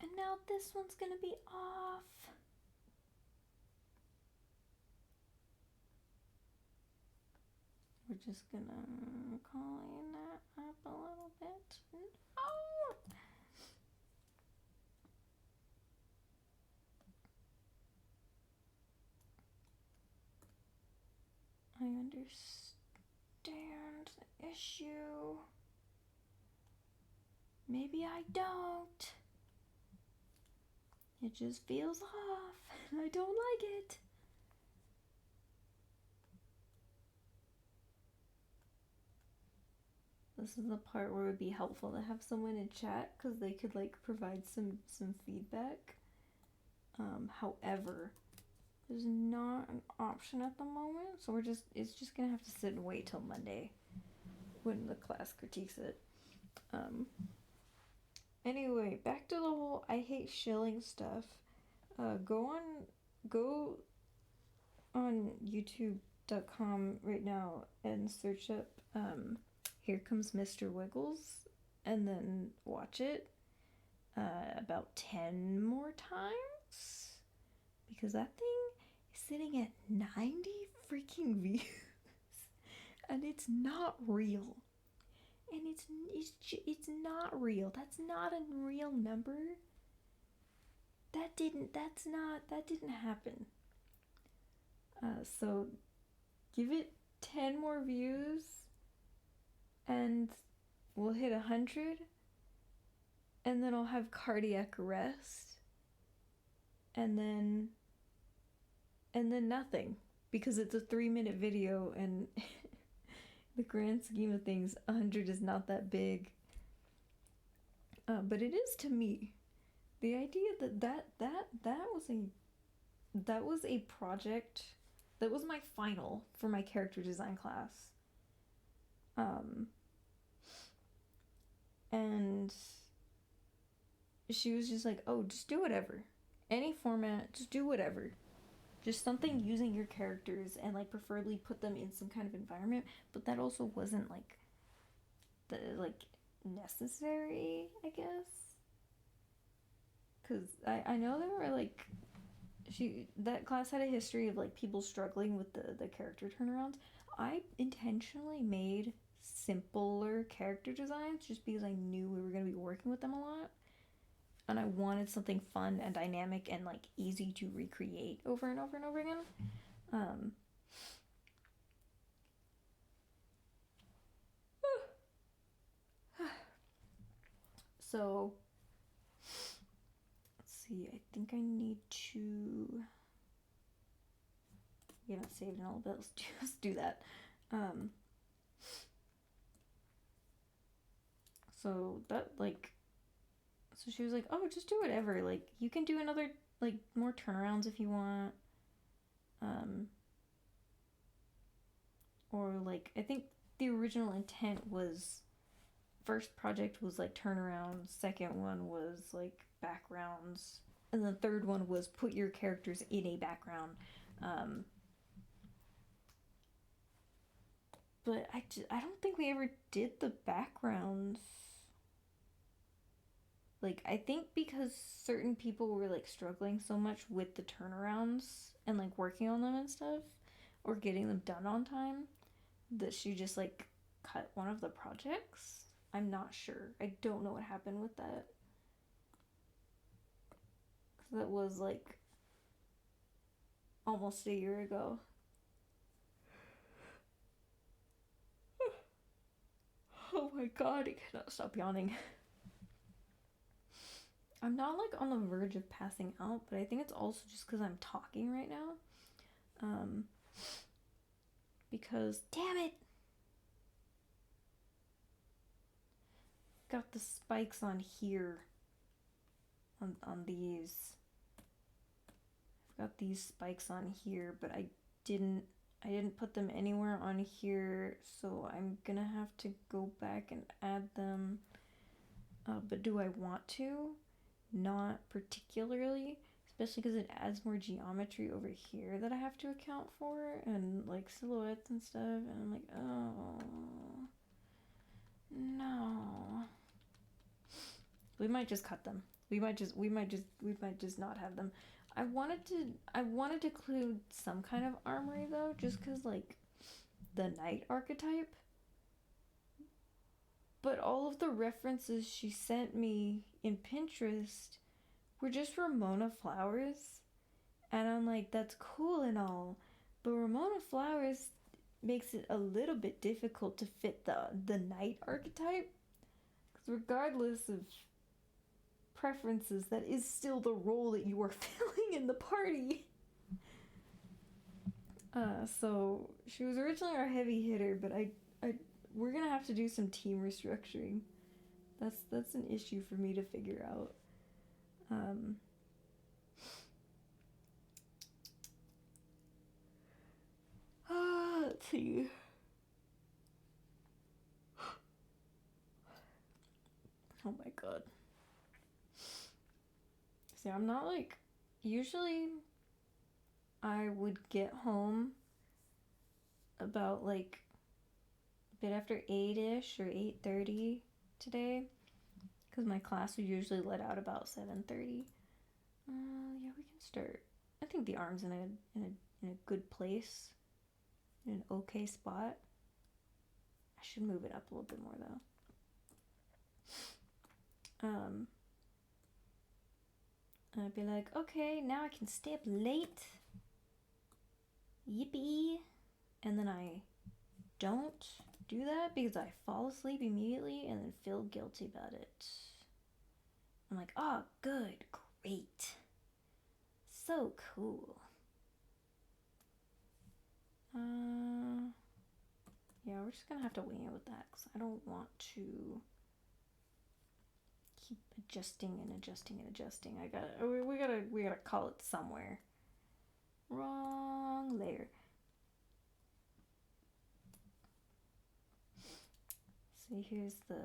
And now this one's gonna be off. We're just gonna clean that up a little bit. No! I understand the issue. Maybe I don't. It just feels off, and I don't like it. This is the part where it would be helpful to have someone in chat, because they could like provide some feedback. However, there's not an option at the moment, so it's just gonna have to sit and wait till Monday when the class critiques it. Anyway, back to the whole I hate shilling stuff. Go on youtube.com right now and search up Here Comes Mr. Wiggles and then watch it. about 10 more times, because that thing is sitting at 90 freaking views and it's not real. And it's not real. That's not a real number. That didn't happen. So give it 10 more views and we'll hit 100, and then I'll have cardiac arrest, and then nothing, because it's a 3-minute video, and the grand scheme of things, 100 is not that big. But it is to me. The idea that was a project, that was my final for my character design class. And she was just like, oh, just do whatever. Any format, just do whatever. Just something using your characters, and like preferably put them in some kind of environment, but that also wasn't like necessary, I guess. Cause I know there were like, that class had a history of like people struggling with the character turnarounds. I intentionally made simpler character designs just because I knew we were gonna be working with them a lot. And I wanted something fun and dynamic and like easy to recreate over and over and over again. So let's see, I think I need to, we haven't saved in a little bit, let's do that. So that like, so she was like, oh, just do whatever, like you can do another like more turnarounds if you want, or like I think the original intent was, first project was like turnarounds, second one was like backgrounds, and the third one was put your characters in a background. But I don't think we ever did the backgrounds. Like, I think because certain people were like struggling so much with the turnarounds and like working on them and stuff, or getting them done on time, that she just like cut one of the projects. I'm not sure. I don't know what happened with that. Cause that was like almost a year ago. Oh my god, I cannot stop yawning. I'm not like on the verge of passing out, but I think it's also just because I'm talking right now. Because, damn it! Got the spikes on here. On these. I've got these spikes on here, but I didn't put them anywhere on here, so I'm gonna have to go back and add them. But do I want to? Not particularly, especially because it adds more geometry over here that I have to account for, and like silhouettes and stuff, and I'm like, oh no. We might just cut them. We might just not have them. I wanted to include some kind of armory though, just cause like the knight archetype. But all of the references she sent me in Pinterest were just Ramona flowers. And I'm like, that's cool and all, but Ramona flowers makes it a little bit difficult to fit the knight archetype. Because regardless of preferences, that is still the role that you are filling in the party. So she was originally our heavy hitter, but we're gonna have to do some team restructuring. That's an issue for me to figure out. Let's see. Oh my god. See, I'm not like, usually I would get home about like a bit after 8ish or 8:30 today, because my class would usually let out about 7:30. Yeah, we can start. I think the arm's in a good place, in an okay spot. I should move it up a little bit more though. I'd be like, okay, now I can stay up late. Yippee! And then I don't do that because I fall asleep immediately and then feel guilty about it. I'm like, oh, good, great. So cool. Yeah, we're just gonna have to wing it with that because I don't want to keep adjusting and adjusting and adjusting. We gotta call it somewhere. Wrong layer. See, here's the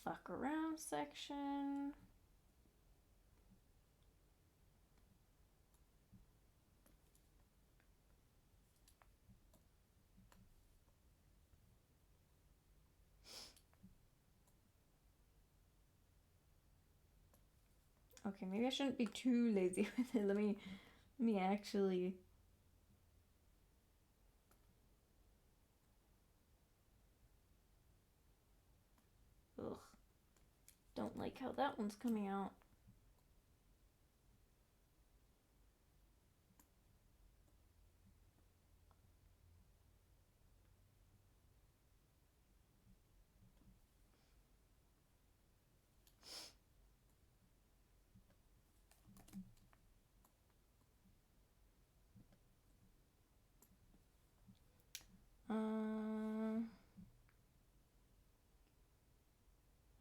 fuck around section. Okay, maybe I shouldn't be too lazy with it. Let me actually. Ugh. Don't like how that one's coming out.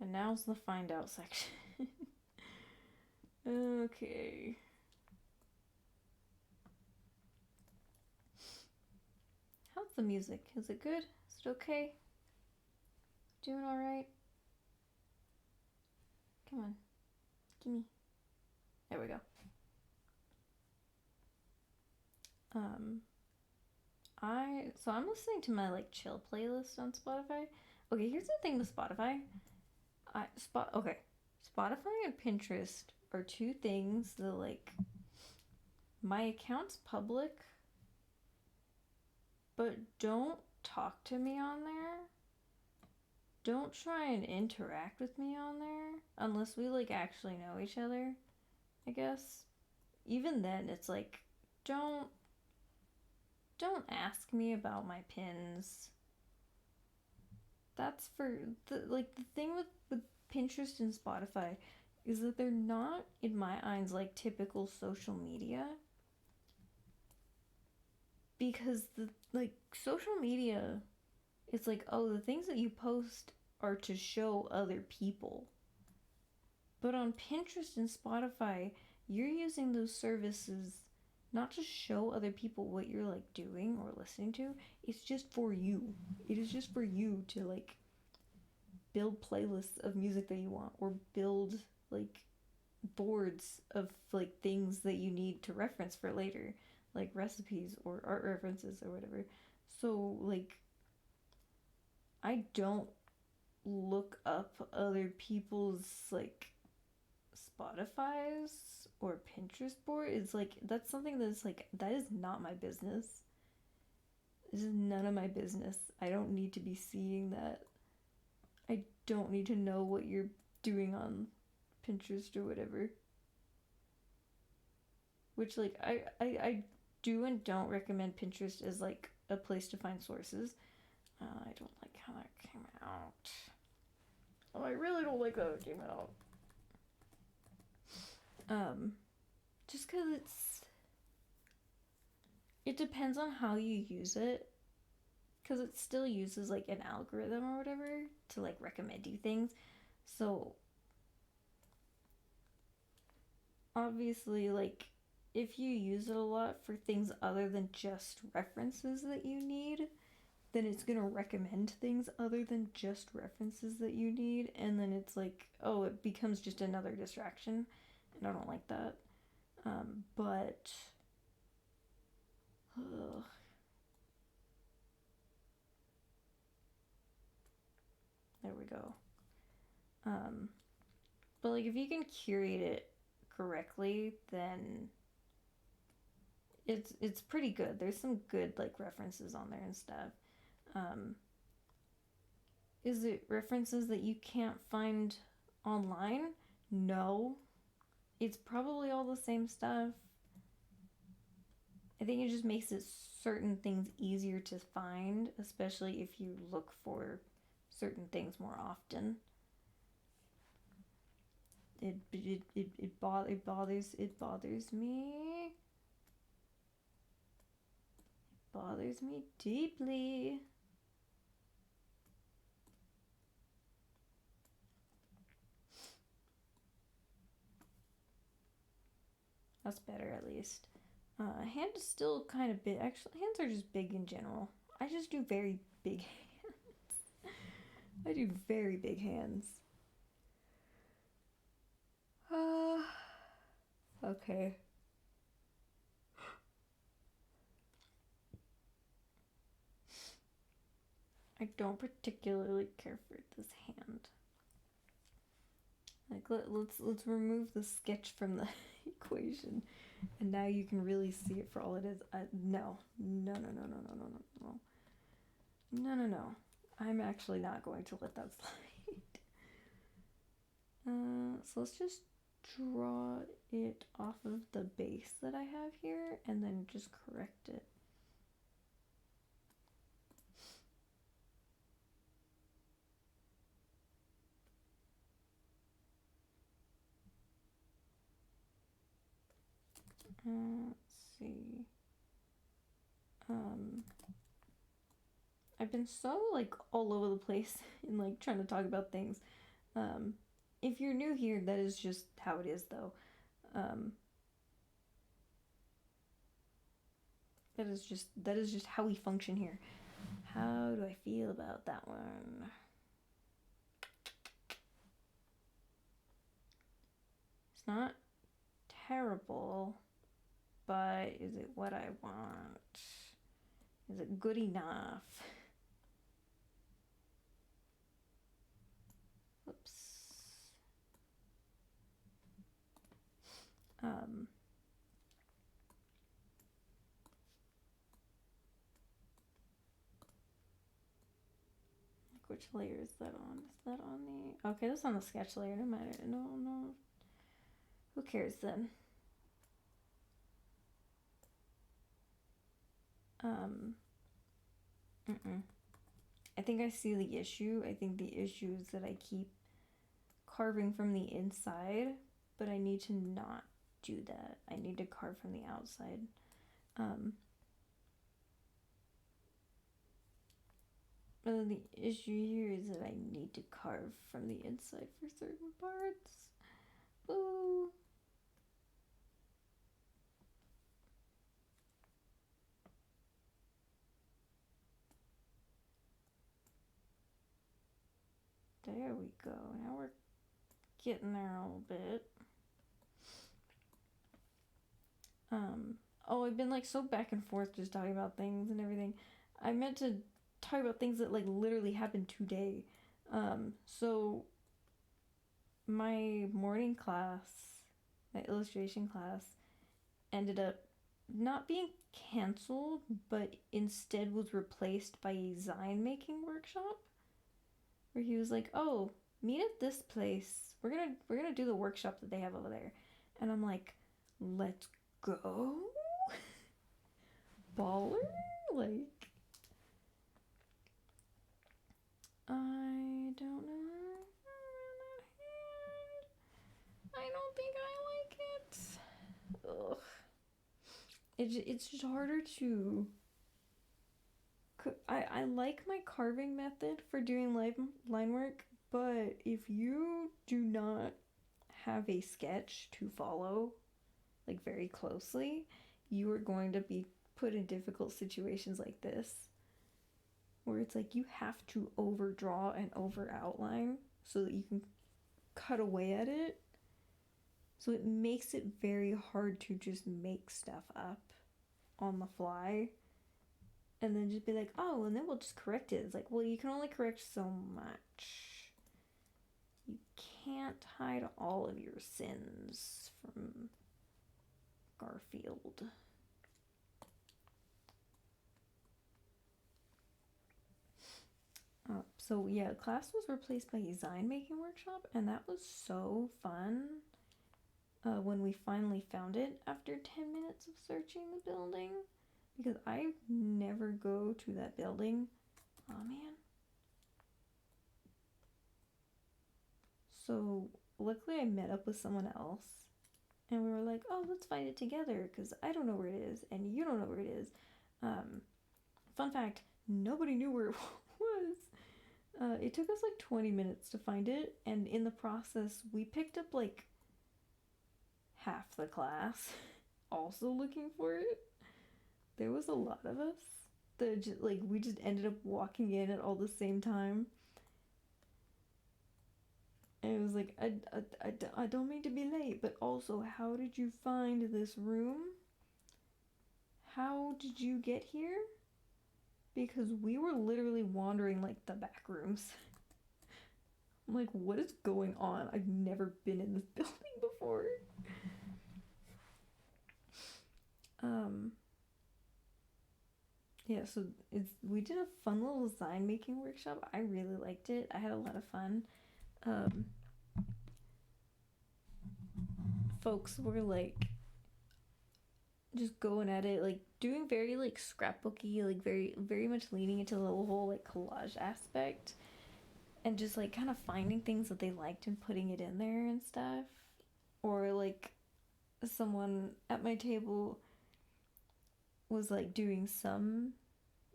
And now's the find out section. Okay. How's the music? Is it good? Is it okay? Doing alright? Come on. Gimme. There we go. I'm listening to my like chill playlist on Spotify. Okay, here's the thing with Spotify. Spotify and Pinterest are two things that like my account's public, but don't talk to me on there. Don't try and interact with me on there unless we like actually know each other, I guess. Even then it's like don't ask me about my pins. That's for the thing with Pinterest and Spotify is that they're not in my eyes like typical social media, because the like social media, it's like, oh, the things that you post are to show other people. But on Pinterest and Spotify, you're using those services not to show other people what you're like doing or listening to. It's just for you. It is just for you to like build playlists of music that you want, or build like boards of like things that you need to reference for later, like recipes or art references or whatever. So like I don't look up other people's like Spotify's or Pinterest board. It's like that's something that's like, that is not my business. This is none of my business. I don't need to be seeing that. I don't need to know what you're doing on Pinterest or whatever. Which like I do and don't recommend Pinterest as like a place to find sources. I don't like how that came out. Oh, I really don't like how it came out. Just because it depends on how you use it, because it still uses like an algorithm or whatever to like recommend you things. So obviously, like if you use it a lot for things other than just references that you need, then it's gonna recommend things other than just references that you need, and then it's like, oh, it becomes just another distraction, and I don't like that. But ugh. There we go. But like if you can curate it correctly, then it's pretty good. There's some good like references on there and stuff. Um, is it references that you can't find online? No. It's probably all the same stuff. I think it just makes it certain things easier to find, especially if you look for certain things more often. It bothers me. It bothers me deeply. That's better at least. Hand is still kind of big. Actually, hands are just big in general. I just do very big hands. I do very big hands. Okay. I don't particularly care for this hand. Like let's remove the sketch from the equation, and now you can really see it for all it is. No. I'm actually not going to let that slide. So let's just draw it off of the base that I have here, and then just correct it. Let's see. I've been so like all over the place in like trying to talk about things. If you're new here, that is just how it is, though. That is just how we function here. How do I feel about that one? It's not terrible, but is it what I want? Is it good enough? Oops. Which layer is that on? Is that on the... Okay, that's on the sketch layer. No matter. No. Who cares then? I think I see the issue. I think the issue is that I keep carving from the inside, but I need to not do that. I need to carve from the outside. But the issue here is that I need to carve from the inside for certain parts. Boo! There we go. Now we're getting there a little bit. Oh, I've been like so back and forth just talking about things and everything. I meant to talk about things that like literally happened today. So my morning class, my illustration class, ended up not being canceled, but instead was replaced by a Zine making workshop, where he was like, "Oh, meet at this place. We're gonna do the workshop that they have over there," and I'm like, "Let's go, baller!" Like, I don't know. I don't think I like it. Ugh. It's just harder to... I like my carving method for doing line work, but if you do not have a sketch to follow, like very closely, you are going to be put in difficult situations like this, where it's like you have to overdraw and over outline so that you can cut away at it. So it makes it very hard to just make stuff up on the fly and then just be like, oh, and then we'll just correct it. It's like, well, you can only correct so much. You can't hide all of your sins from Garfield. So yeah, class was replaced by design making workshop, and that was so fun. When we finally found it after 10 minutes of searching the building, because I never go to that building. Oh man. So luckily I met up with someone else, and we were like, oh, let's find it together, because I don't know where it is and you don't know where it is. Fun fact, nobody knew where it was. It took us like 20 minutes to find it, and in the process we picked up like half the class also looking for it. There was a lot of us that just, like, we just ended up walking in at all the same time. And it was like, I don't mean to be late, but also, how did you find this room? How did you get here? Because we were literally wandering like the back rooms. I'm like, what is going on? I've never been in this building before. Yeah, so we did a fun little design making workshop. I really liked it. I had a lot of fun. Folks were like just going at it, like doing very like scrapbooky, like very much leaning into the whole like collage aspect, and just like kind of finding things that they liked and putting it in there and stuff. Or like someone at my table was like doing some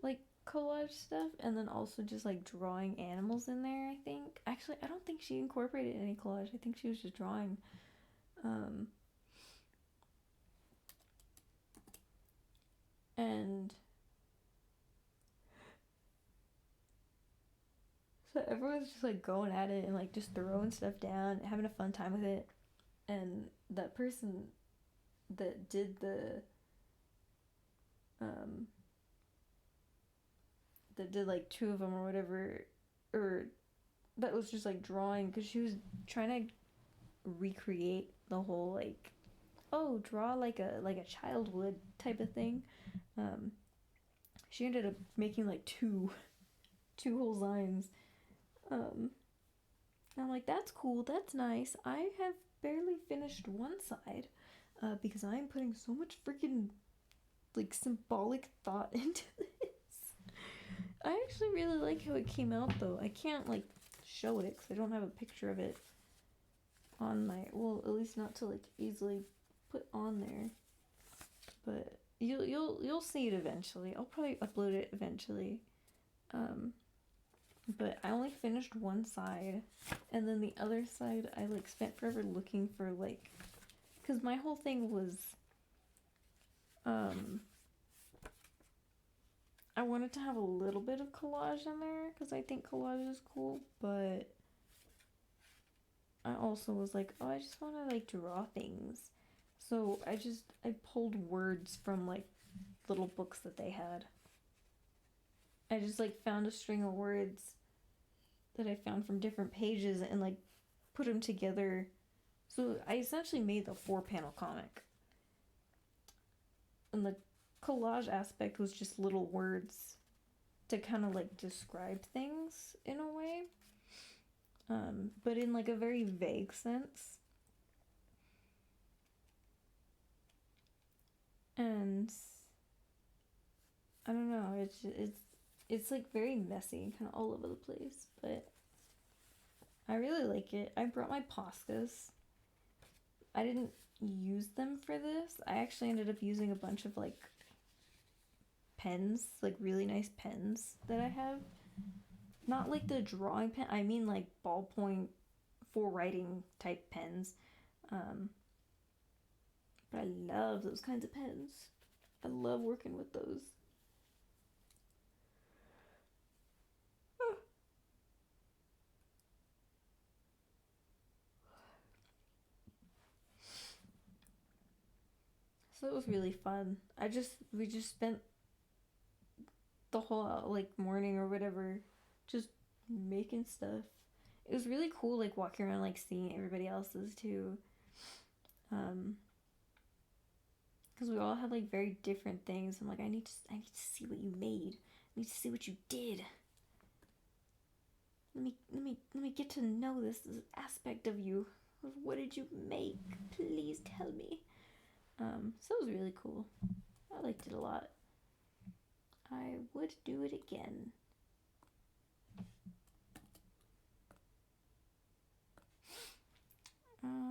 like collage stuff, and then also just like drawing animals in there. I think actually I don't think she incorporated any collage. I think she was just drawing. And so everyone's just like going at it and like just throwing stuff down, having a fun time with it. And that person that did that did like two of them or whatever, or that was just like drawing, because she was trying to recreate the whole like, oh, draw like a child would type of thing. She ended up making like two whole lines. I'm like, that's cool, that's nice. I have barely finished one side, because I'm putting so much freaking like symbolic thought into this. I actually really like how it came out though. I can't like show it because I don't have a picture of it on my, well, at least not to like easily put on there. But you'll see it eventually. I'll probably upload it eventually. But I only finished one side, and then the other side I like spent forever looking for, like, because my whole thing was I wanted to have a little bit of collage in there because I think collage is cool, but I also was like, oh, I just want to like draw things. So I pulled words from like little books that they had. I just like found a string of words that I found from different pages and like put them together. So I essentially made the 4-panel comic. And the collage aspect was just little words to kind of like describe things in a way. But in like a very vague sense. And I don't know, it's like very messy and kind of all over the place, but I really like it. I brought my Poscas. I didn't use them for this. I actually ended up using a bunch of like pens, like really nice pens that I have. Not like the drawing pen, I mean like ballpoint for writing type pens. But I love those kinds of pens. I love working with those. So it was really fun. We just spent the whole like morning or whatever just making stuff. it was really cool, like walking around, like seeing everybody else's too. Because we all had like very different things. I'm like, I need to see what you made. I need to see what you did. Let me get to know this aspect of you. What did you make? Please tell me. So it was really cool. I liked it a lot. I would do it again.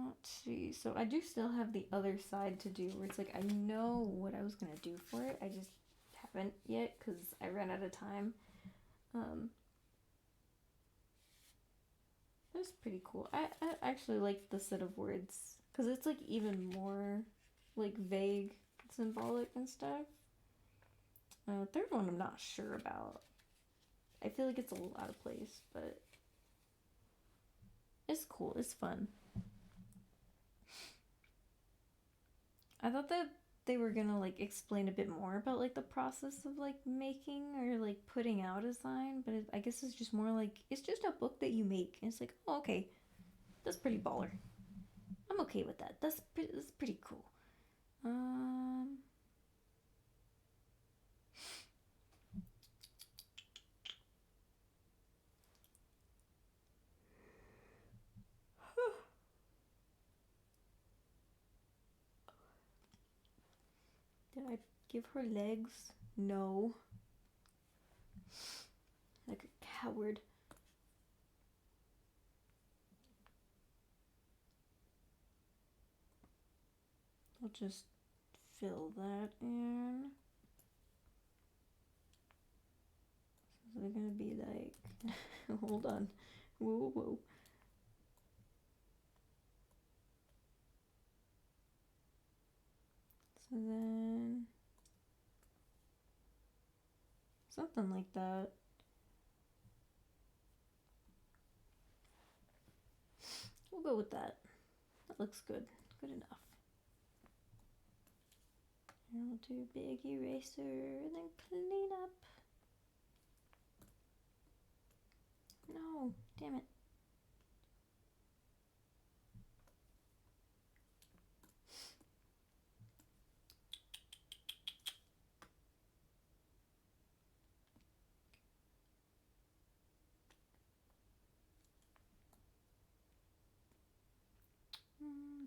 Let's see. So I do still have the other side to do, where it's like I know what I was gonna do for it. I just haven't yet because I ran out of time. That's pretty cool. I actually like the set of words because it's like even more like vague, symbolic and stuff. Third one I'm not sure about. I feel like it's a little out of place, but it's cool. It's fun. I thought that they were gonna like explain a bit more about like the process of like making or like putting out a sign, but I guess it's just more like it's just a book that you make. And it's like, oh, okay, that's pretty baller. I'm okay with that. That's pretty cool. Did I give her legs? No. Like a coward. I'll just fill that in. So they're gonna be like, hold on. Whoa, whoa. So then, something like that. We'll go with that. That looks good. Good enough. And we'll do big eraser and then clean up. No, damn it.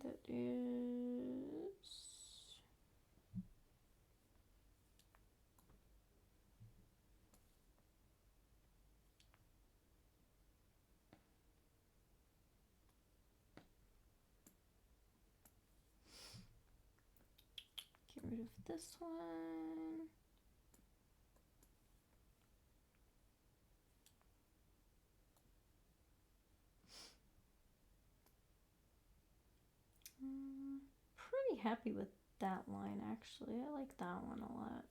That is... Get rid of this one. Pretty happy with that line, actually. I like that one a lot.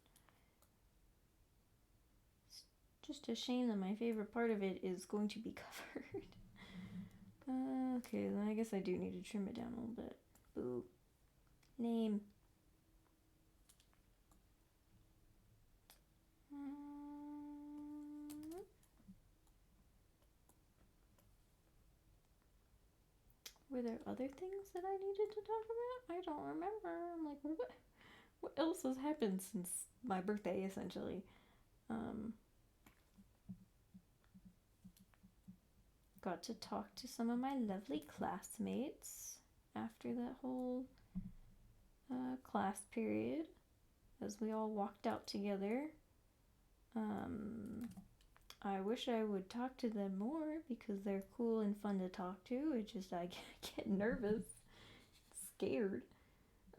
It's just a shame that my favorite part of it is going to be covered. Okay, then I guess I do need to trim it down a little bit. Boo. Name. Were there other things that I needed to talk about? I don't remember. I'm like, what else has happened since my birthday, essentially? Got to talk to some of my lovely classmates after that whole class period, as we all walked out together. I wish I would talk to them more because they're cool and fun to talk to. It's just I get nervous, scared.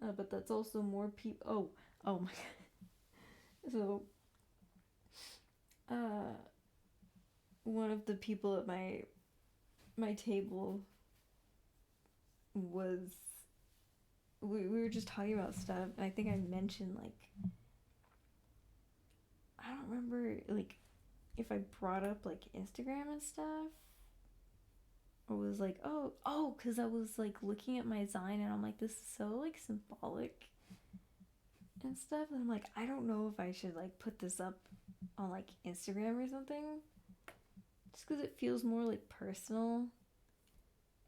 But that's also more people. Oh my god. So, one of the people at my table was we were just talking about stuff, and I think I mentioned like I don't remember like if I brought up like Instagram and stuff, or was like because I was like looking at my sign and I'm like, this is so like symbolic and stuff, and I'm like, I don't know if I should like put this up on like Instagram or something just because it feels more like personal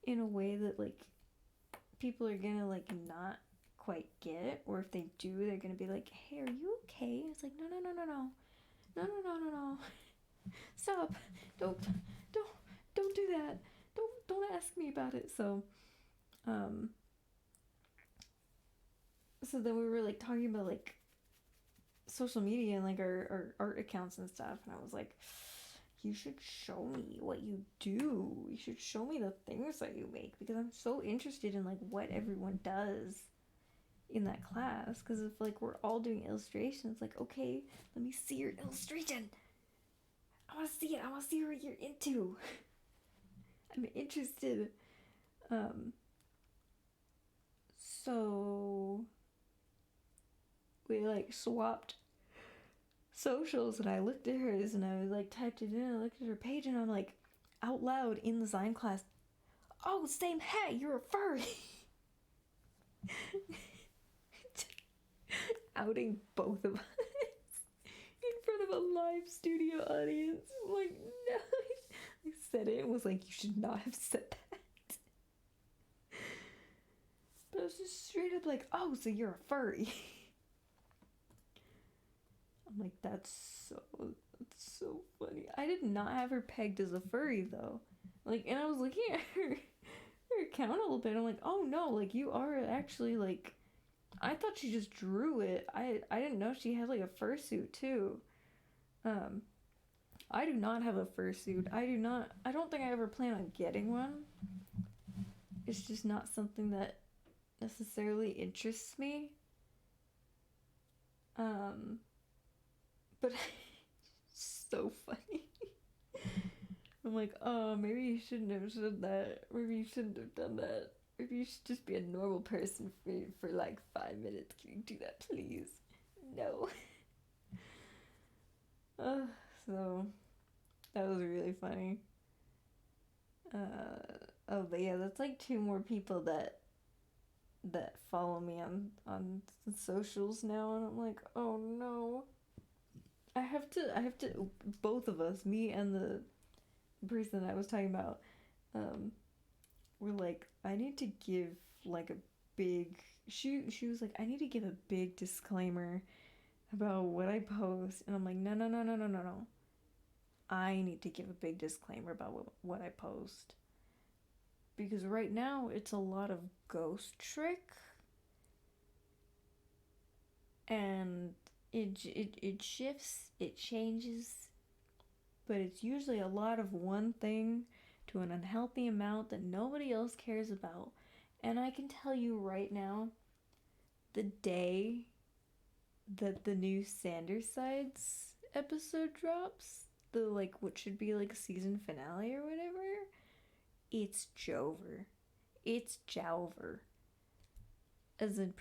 in a way that like people are gonna like not quite get it, or if they do, they're gonna be like, hey, are you okay? It's like, no, stop, don't do that, don't ask me about it. So so then we were like talking about like social media and like our art accounts and stuff, and I was like, you should show me what you do, you should show me the things that you make, because I'm so interested in like what everyone does in that class. Because if like we're all doing illustrations, like, okay, let me see your illustration, I want to see it, I want to see what you're into. I'm interested. So we like swapped socials, and I looked at hers and I like typed it in, I looked at her page, and I'm like out loud in the Zion class, oh, same, hey, you're a furry. Outing both of us in front of a live studio audience. I'm like, no. I said it and was like, you should not have said that. But I was just straight up like, oh, so you're a furry. I'm like, that's so funny. I did not have her pegged as a furry though. Like, and I was looking at her account a little bit. I'm like, oh no, like you are actually like, I thought she just drew it. I didn't know she had like a fursuit too. I do not have a fursuit. I don't think I ever plan on getting one. It's just not something that necessarily interests me. But so funny. I'm like, oh, maybe you shouldn't have said that. Maybe you shouldn't have done that. Maybe you should just be a normal person for like 5 minutes. Can you do that, please? No. So that was really funny. Oh, but yeah, that's like 2 more people that follow me on socials now, and I'm like, oh no. I have to both of us, me and the person I was talking about, were like, I need to give like a big, she was like, I need to give a big disclaimer about what I post, and I'm like, no, I need to give a big disclaimer about what I post, because right now it's a lot of ghost trick, and it shifts, it changes, but it's usually a lot of one thing to an unhealthy amount that nobody else cares about. And I can tell you right now, the day that the new Sandersides episode drops, the like what should be like season finale or whatever, it's Jover. It's Jowver. As in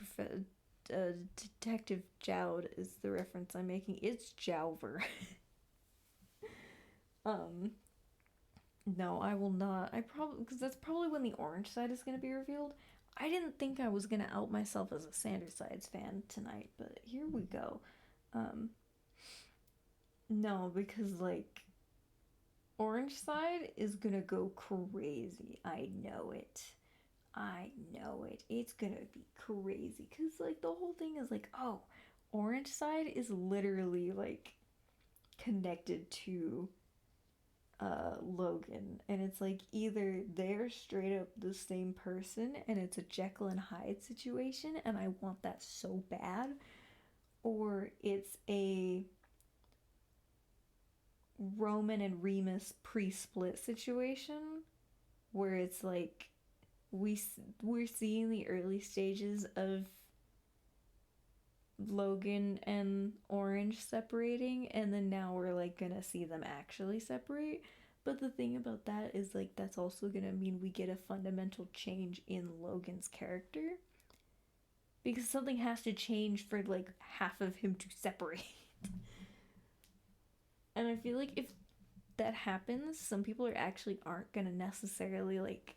Detective Jowd is the reference I'm making. It's Jowver. No, I will not. I probably, because that's probably when the orange side is going to be revealed. I didn't think I was going to out myself as a Sandersides fan tonight, but here we go. No, because like orange side is going to go crazy. I know it. It's going to be crazy, because like the whole thing is like, oh, orange side is literally like connected to Logan, and it's like either they're straight up the same person and it's a Jekyll and Hyde situation, and I want that so bad, or it's a Roman and Remus pre-split situation where it's like we're seeing the early stages of Logan and Orange separating, and then now we're like gonna see them actually separate. But the thing about that is like that's also gonna mean we get a fundamental change in Logan's character, because something has to change for like half of him to separate. And I feel like if that happens, some people aren't gonna necessarily like,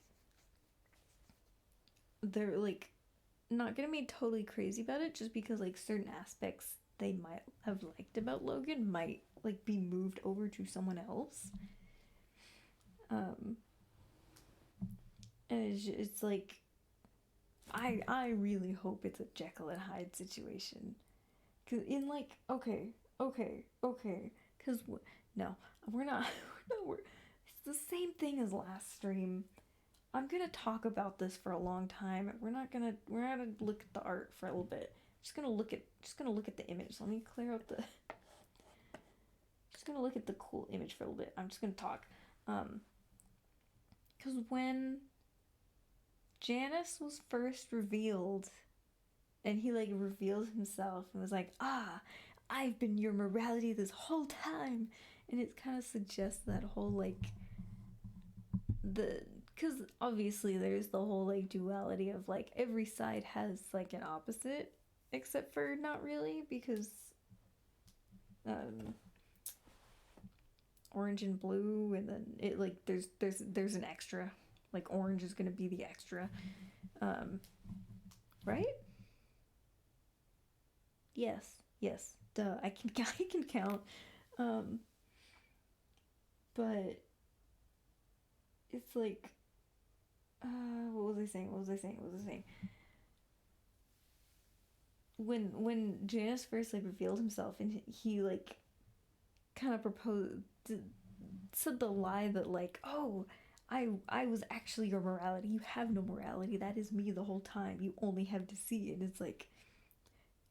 they're like not gonna be totally crazy about it, just because like certain aspects they might have liked about Logan might like be moved over to someone else. Um, and it's like, I really hope it's a Jekyll and Hyde situation. Cause in like, okay, cause no, we're not, it's the same thing as last stream. I'm gonna talk about this for a long time. We're not gonna look at the art for a little bit. Just gonna look at the image. Let me clear out the. Just gonna look at the cool image for a little bit. I'm just gonna talk, cause when Janice was first revealed, and he like revealed himself and was like, I've been your morality this whole time, and it kind of suggests that whole like because obviously there's the whole like duality of like every side has like an opposite, except for not really, because orange and blue, and then it like there's an extra, like orange is gonna be the extra, right? Yes, duh. I can count, but it's like, what was I saying? When Janice first like revealed himself, and he like kind of said the lie that like, oh, I was actually your morality. You have no morality. That is me the whole time. You only have to see it. It's like,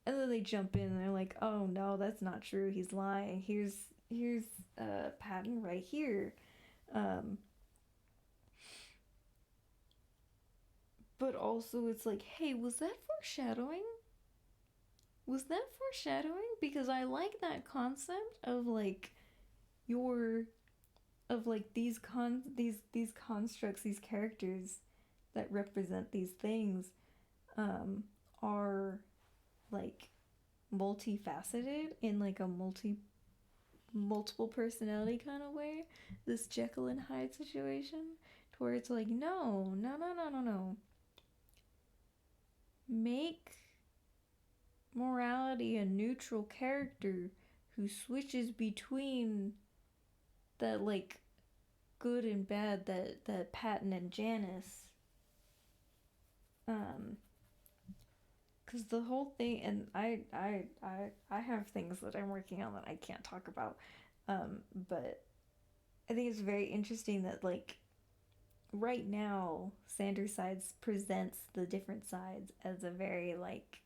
and then they jump in and they're like, oh no, that's not true. He's lying. Here's a pattern right here. But also it's like, hey, was that foreshadowing? Because I like that concept of like these constructs, these characters that represent these things, are like multifaceted in like a multiple personality kind of way. This Jekyll and Hyde situation, to where it's like, no. Make morality a neutral character who switches between that like good and bad that Patton and Janice, because the whole thing, and I have things that I'm working on that I can't talk about, but I think it's very interesting that like right now Sanders Sides presents the different sides as a very like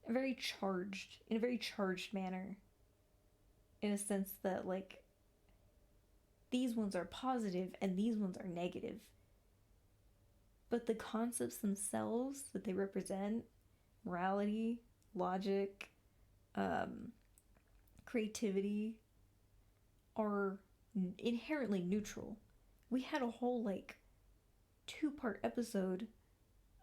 a very charged manner, in a sense that like these ones are positive and these ones are negative, but the concepts themselves that they represent, morality, logic, creativity, are inherently neutral. We had a whole like 2-part episode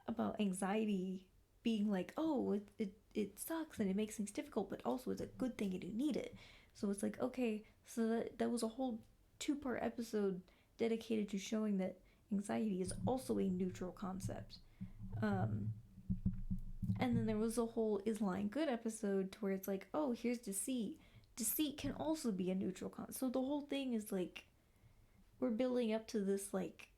about anxiety being like, oh, it sucks and it makes things difficult, but also it's a good thing and you need it. So it's like, okay, so that was a whole 2-part episode dedicated to showing that anxiety is also a neutral concept. And then there was a whole is lying good episode to where it's like, oh, here's deceit. Deceit can also be a neutral concept. So the whole thing is like, we're building up to this like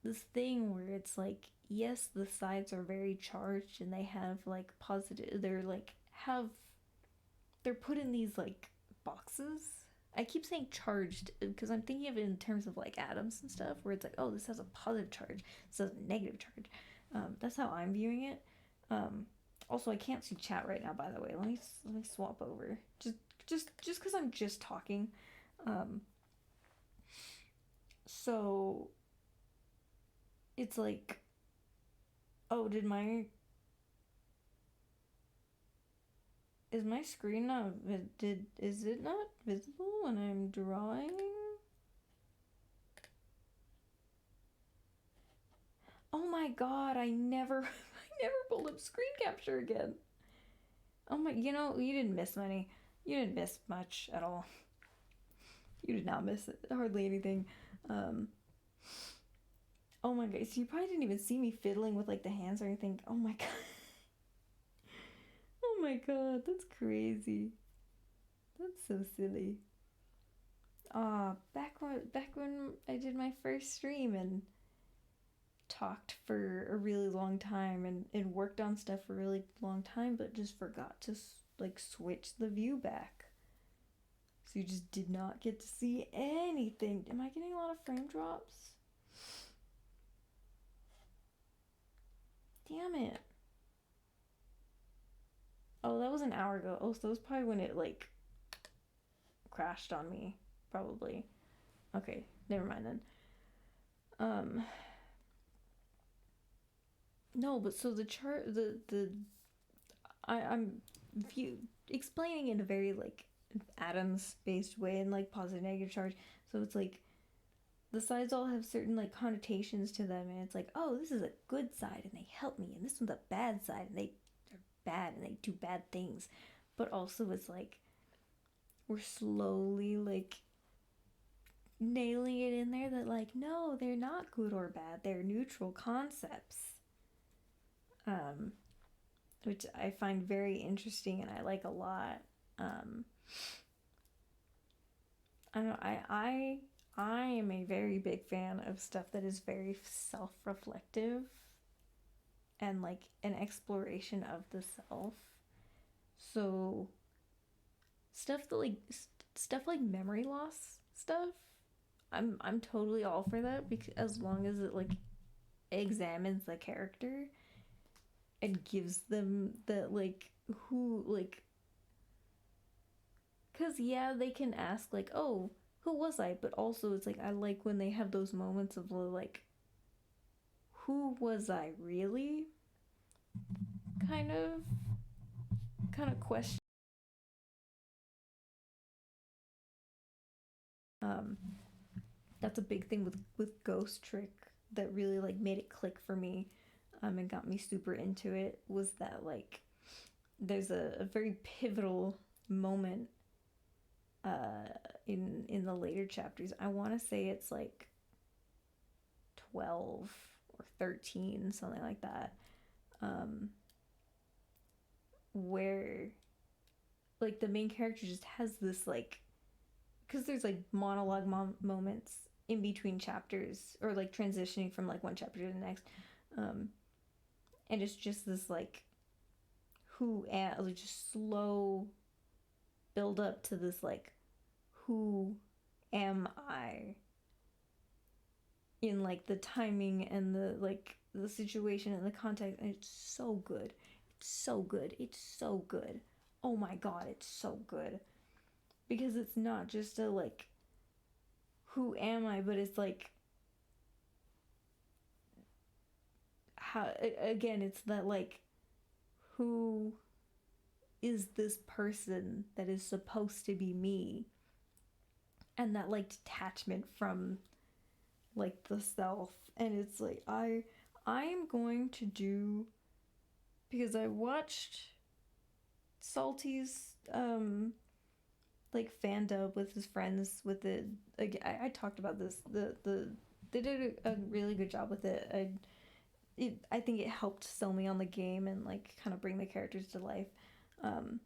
this thing where it's like, yes, the sides are very charged and they have like positive, they're put in these like boxes. I keep saying charged because I'm thinking of it in terms of like atoms and stuff, where it's like, oh, this has a positive charge, this has a negative charge. That's how I'm viewing it. Also, I can't see chat right now, by the way. Let me swap over. Just because I'm just talking. So it's like, oh, is my screen not is it not visible when I'm drawing? Oh my god, I never pulled up screen capture again. Oh my, you didn't miss many. You didn't miss much at all. You did not miss hardly anything. Oh my god, so you probably didn't even see me fiddling with like the hands or anything. Oh my god. Oh my god, that's crazy. That's so silly. Back when I did my first stream and talked for a really long time and worked on stuff for a really long time, but just forgot to like switch the view back. So you just did not get to see anything. Am I getting a lot of frame drops? Damn it. Oh, that was an hour ago. Oh, so that was probably when it like crashed on me. Probably. Okay, never mind then. No, but so the chart, I'm view explaining in a very like atoms based way and like positive negative charge. So it's like the sides all have certain like connotations to them, and it's like, oh, this is a good side and they help me, and this one's a bad side and they are bad and they do bad things. But also it's like we're slowly like nailing it in there that like no, they're not good or bad, they're neutral concepts. Which I find very interesting and I like a lot. I don't know, I am a very big fan of stuff that is very self-reflective and like an exploration of the self. So stuff like memory loss stuff, I'm totally all for that, because as long as it like examines the character and gives them the like who like, cuz yeah, they can ask like, "Oh, who was I?" But also it's like I like when they have those moments of like, "Who was I really?" kind of question. Um that's a big thing with Ghost Trick that really like made it click for me, and got me super into it, was that like there's a very pivotal moment uh in the later chapters. I want to say it's like 12 or 13, something like that, um where like the main character just has this like, because there's like monologue moments in between chapters, or like transitioning from like one chapter to the next, um and it's just this like like just slow build up to this like, who am I, in like the timing and the like the situation and the context, and it's so good. It's so good. It's so good. Oh my god, it's so good. Because it's not just a like, who am I, but it's like, how, again, it's that like, who is this person that is supposed to be me, and that like detachment from like the self. And it's like I am going to do, because I watched Salty's like fan dub with his friends with the, like, I talked about this, they did a really good job with it. I think it helped sell me on the game and like kind of bring the characters to life. um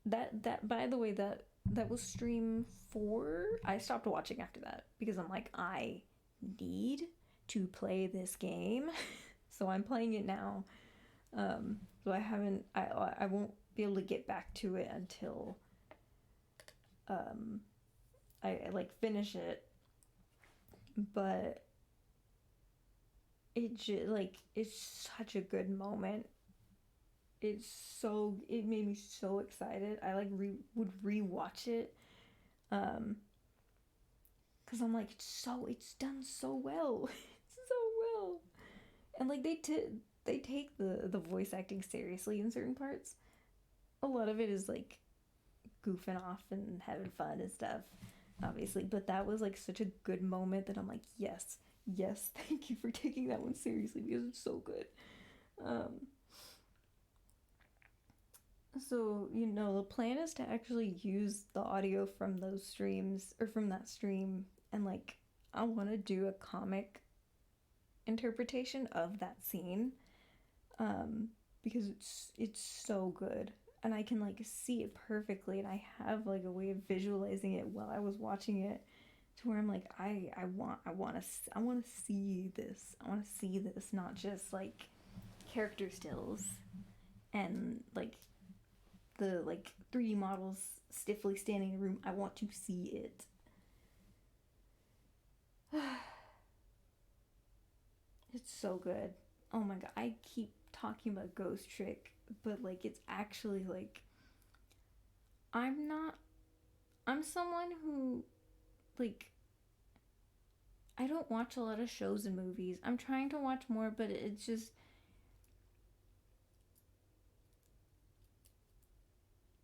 that by the way, that was stream 4. I stopped watching after that because I'm like, I need to play this game. So I'm playing it now. So I won't be able to get back to it until I like finish it. But it's such a good moment. It made me so excited. I like would rewatch it, um because I'm like, it's done so well. It's so well. And like they take the voice acting seriously in certain parts. A lot of it is like goofing off and having fun and stuff, obviously, but that was like such a good moment that I'm like, yes, yes, thank you for taking that one seriously, because it's so good. um so the plan is to actually use the audio from those streams, or from that stream, and like I want to do a comic interpretation of that scene, because it's so good. and I can like see it perfectly, and I have like a way of visualizing it while I was watching it, to where I'm like, I want to see this. I want to see this, not just like character stills and like the like 3D models stiffly standing in a room. I want to see it. It's so good. Oh my god, I keep talking about Ghost Trick, but like it's actually like I'm not I'm someone who like I don't watch a lot of shows and movies. I'm trying to watch more, but it's just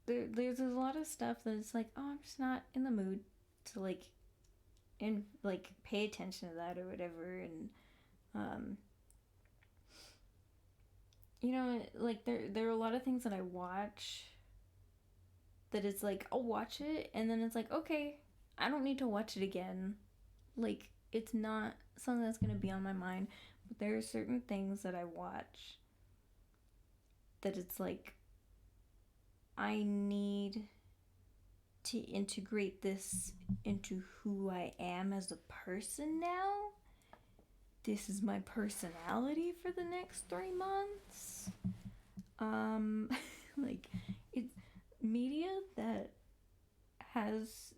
there's a lot of stuff that's like, oh, I'm just not in the mood to like and like pay attention to that or whatever. And um you know, like there are a lot of things that I watch that it's like I'll watch it and then it's like, okay, I don't need to watch it again. Like it's not something that's going to be on my mind, but there are certain things that I watch that it's like I need to integrate this into who I am as a person now. This is my personality for the next 3 months. Like it's media that has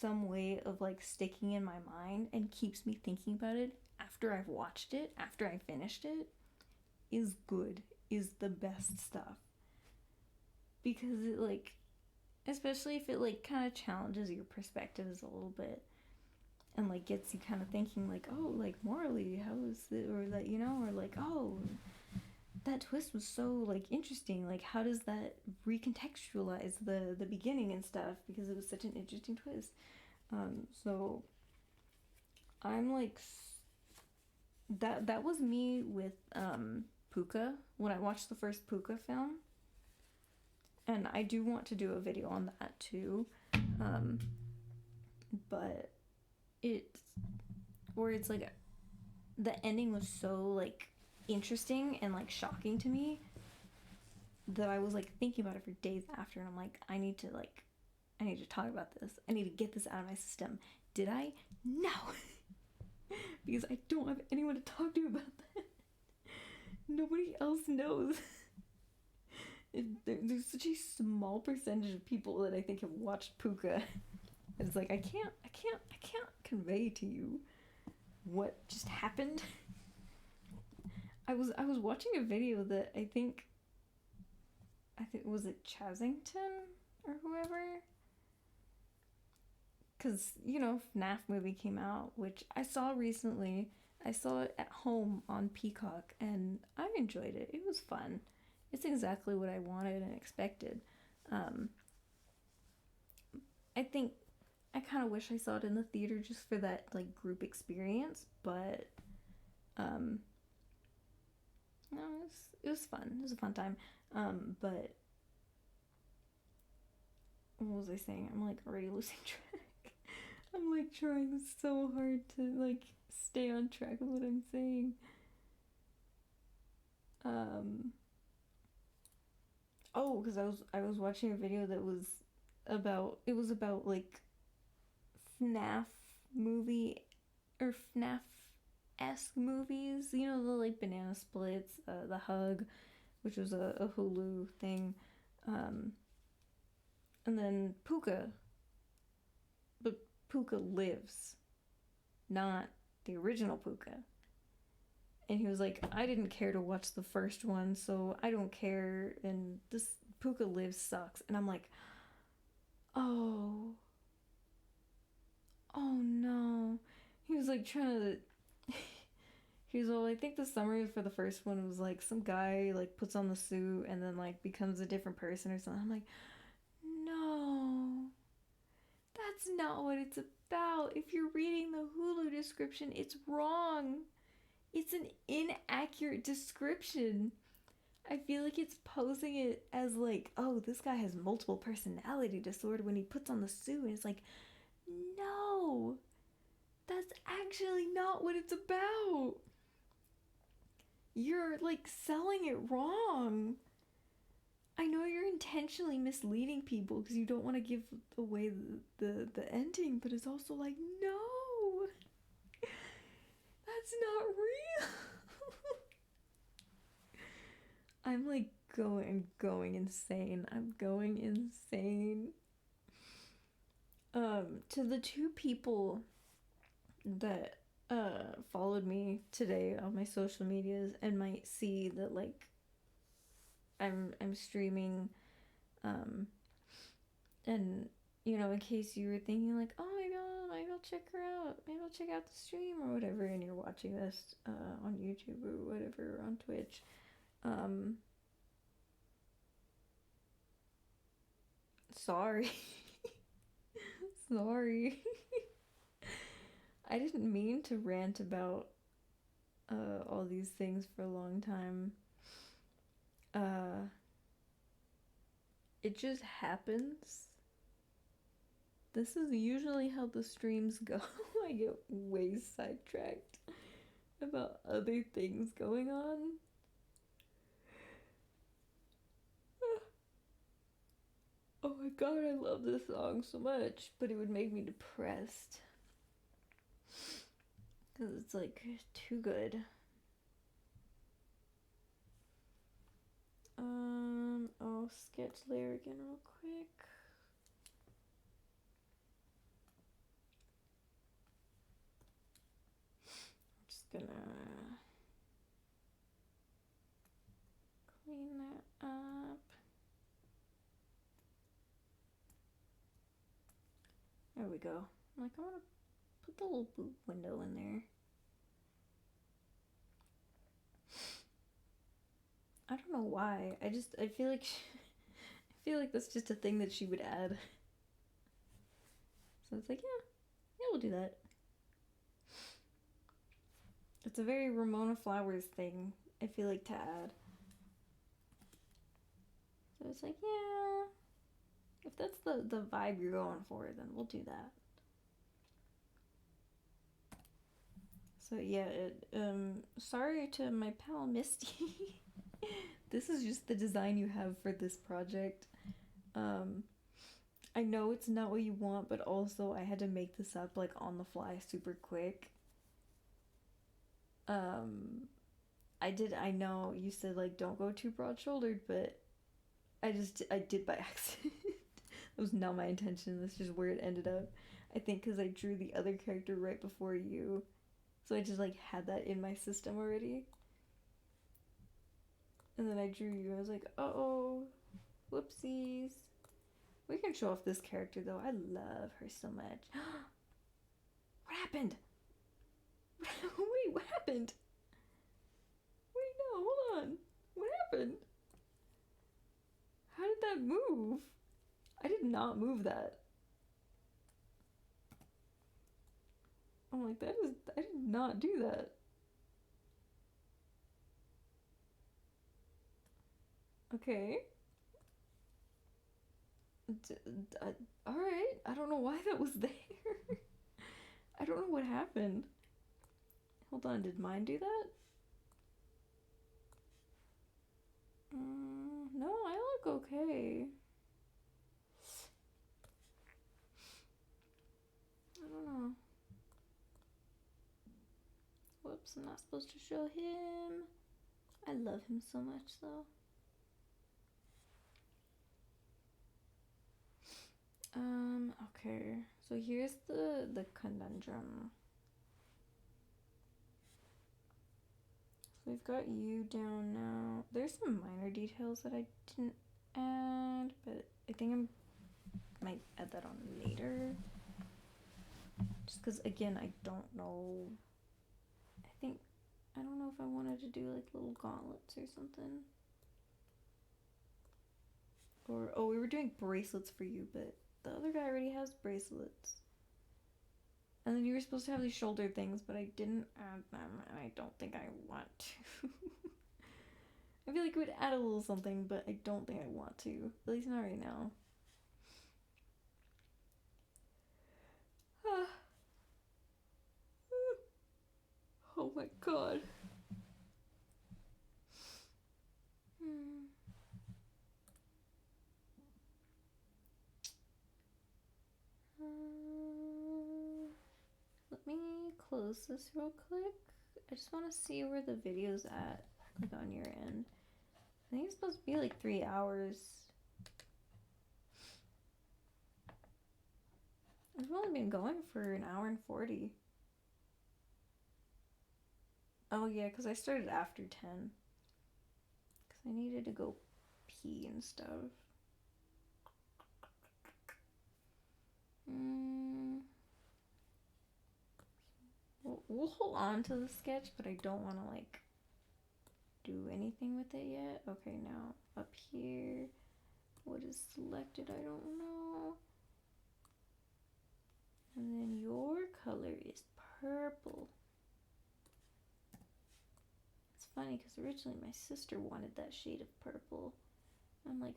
some way of like sticking in my mind and keeps me thinking about it after I've watched it, after I finished it, is good, is the best stuff. Because it like, especially if it like kind of challenges your perspectives a little bit and like gets you kind of thinking like, oh, like morally, how is it, or that, you know, or like, oh, that twist was so like interesting, like how does that recontextualize the beginning and stuff, because it was such an interesting twist. So I'm like that was me with Puka when I watched the first Puka film, and I do want to do a video on that too. But it's where it's like the ending was so like interesting and like shocking to me that I was like thinking about it for days after, and I'm like, I need to talk about this. I need to get this out of my system. Did I? No. Because I don't have anyone to talk to about that. Nobody else knows. There's such a small percentage of people that I think have watched Puka. And it's like I can't convey to you what just happened. I was watching a video that I think was it Chazington or whoever, because you know FNAF movie came out, which I saw recently. I saw it at home on Peacock and I enjoyed it. It was fun. It's exactly what I wanted and expected. I think I kind of wish I saw it in the theater just for that like group experience, but no, it was fun. It was a fun time. But what was I saying? I'm like already losing track. I'm like trying so hard to like stay on track with what I'm saying. Oh, because I was watching a video that was about like FNAF movie or FNAF esque movies. You know, the like Banana Splits, The Hug, which was a Hulu thing, and then Puka. But Puka Lives, not the original Puka. And he was like, I didn't care to watch the first one, so I don't care, and this Puka Lives sucks. And I'm like, oh no. He was like trying to he was all, I think the summary for the first one was like some guy like puts on the suit and then like becomes a different person or something. I'm like, no, that's not what it's about. If you're reading the Hulu description, it's wrong. It's an inaccurate description. I feel like it's posing it as like, oh, this guy has multiple personality disorder when he puts on the suit, and it's like, no, that's actually not what it's about. You're like selling it wrong. I know you're intentionally misleading people because you don't want to give away the ending, but it's also like, no, that's not real. I'm like going insane. I'm going insane. To the two people that followed me today on my social medias and might see that like I'm streaming, and you know, in case you were thinking like, oh my god, maybe I'll check her out, maybe I'll check out the stream or whatever, and you're watching this on YouTube or whatever, or on Twitch, sorry. Sorry. I didn't mean to rant about all these things for a long time. It just happens. This is usually how the streams go. I get way sidetracked about other things going on. Oh my god, I love this song so much, but it would make me depressed. Because it's like too good. I'll sketch layer again real quick. I'm just gonna clean that up. There we go. I'm like, I want to put the little boot window in there. I don't know why. I feel like I feel like that's just a thing that she would add. So it's like, yeah, we'll do that. It's a very Ramona Flowers thing, I feel like, to add. So it's like, yeah, if that's the vibe you're going for, then we'll do that. So yeah, sorry to my pal Misty. This is just the design you have for this project. I know it's not what you want, but also I had to make this up like on the fly super quick. I know you said like don't go too broad shouldered, but I did by accident. That was not my intention. That's just where it ended up. I think because I drew the other character right before you, so I just like had that in my system already. And then I drew you. I was like, oh, whoopsies. We can show off this character though. I love her so much. What happened? Wait, what happened? Wait, no, hold on. What happened? How did that move? I did not move that. I'm like, I did not do that. Okay. Alright. I don't know why that was there. I don't know what happened. Hold on, did mine do that? No, I look okay. I don't know. Whoops, I'm not supposed to show him. I love him so much though. Okay. So here's the conundrum. So we've got you down now. There's some minor details that I didn't add, but I think I might add that on later. Just because, again, I don't know. I don't know if I wanted to do like little gauntlets or something. Or, oh, we were doing bracelets for you, but the other guy already has bracelets. And then you were supposed to have these shoulder things, but I didn't add them, and I don't think I want to. I feel like it would add a little something, but I don't think I want to. At least not right now. Oh my god. close this real quick. I just want to see where the video's at, like on your end. I think it's supposed to be like 3 hours. I've only been going for an hour and 40. Oh yeah, because I started after 10. Because I needed to go pee and stuff. We'll hold on to the sketch, but I don't want to like do anything with it yet. Okay, now up here, what is selected? I don't know. And then your color is purple. It's funny because originally my sister wanted that shade of purple. I'm like,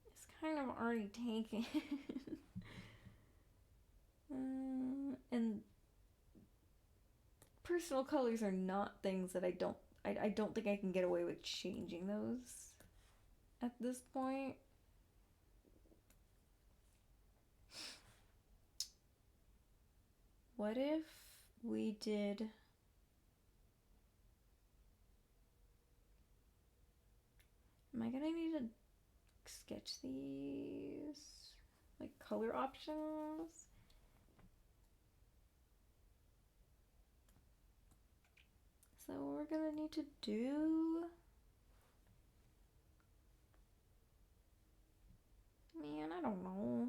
it's kind of already taken. And personal colors are not things that I don't think I can get away with changing those at this point. What if we did... Am I gonna need to sketch these? Like color options? Is that what we're gonna need to do? Man, I don't know.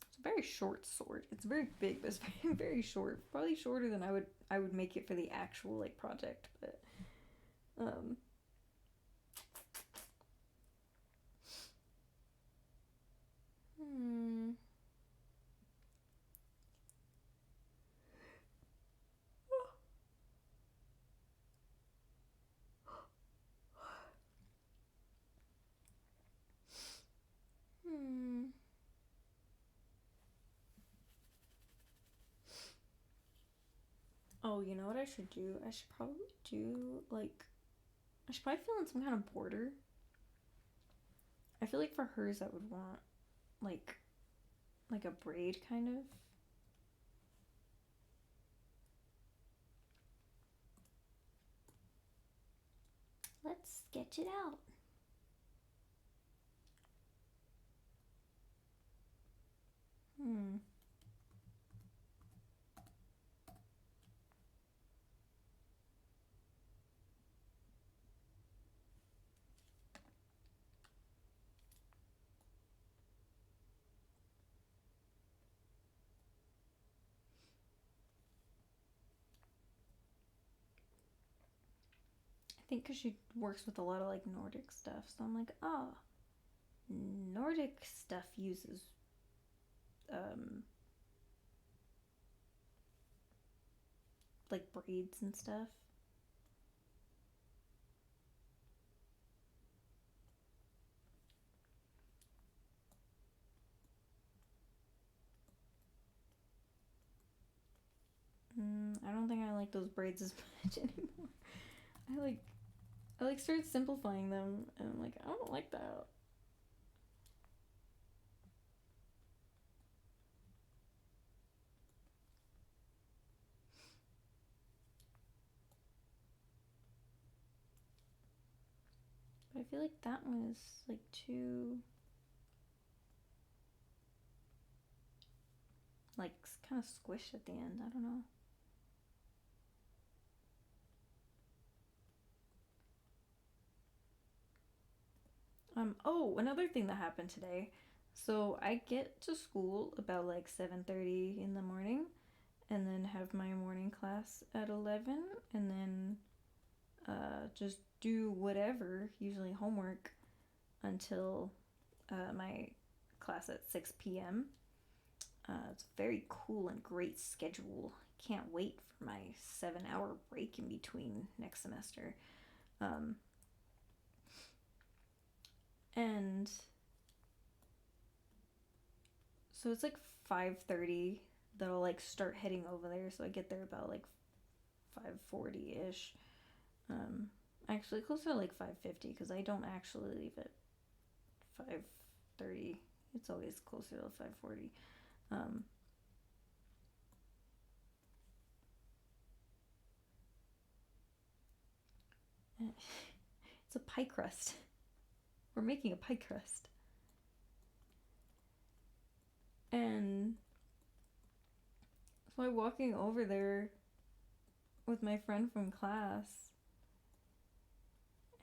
It's a very short sword. It's very big, but it's very, very short. Probably shorter than I would make it for the actual like project, but Oh, you know what I should do? I should probably do like I should probably fill in some kind of border. I feel like for hers I would want like a braid kind of. Let's sketch it out. I think because she works with a lot of like Nordic stuff, so I'm like, oh, Nordic stuff uses like braids and stuff. I don't think I like those braids as much anymore. I like started simplifying them, and I'm like, I don't like that. But I feel like that one is like too like kind of squished at the end. I don't know. Oh, another thing that happened today. So I get to school about like 7:30 in the morning, and then have my morning class at 11, and then just do whatever, usually homework, until my class at 6 p.m. It's a very cool and great schedule. Can't wait for my 7-hour break in between next semester. And so it's like 5:30 that I'll like start heading over there, so I get there about like 5:40ish. Actually closer to like 5:50 because I don't actually leave at 5:30. It's always closer to 5:40. It's a pie crust. We're making a pie crust. And so I'm walking over there with my friend from class.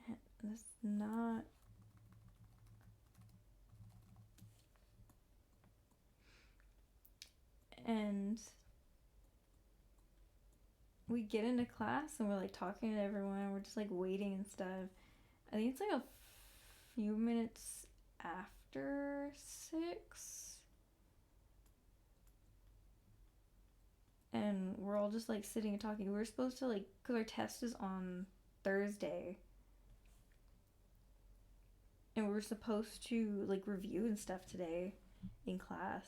And this is not... And we get into class and we're like talking to everyone. We're just like waiting and stuff. I think it's like a few minutes after 6. And we're all just like sitting and talking. We were supposed to like, because our test is on Thursday. And we were supposed to like review and stuff today in class.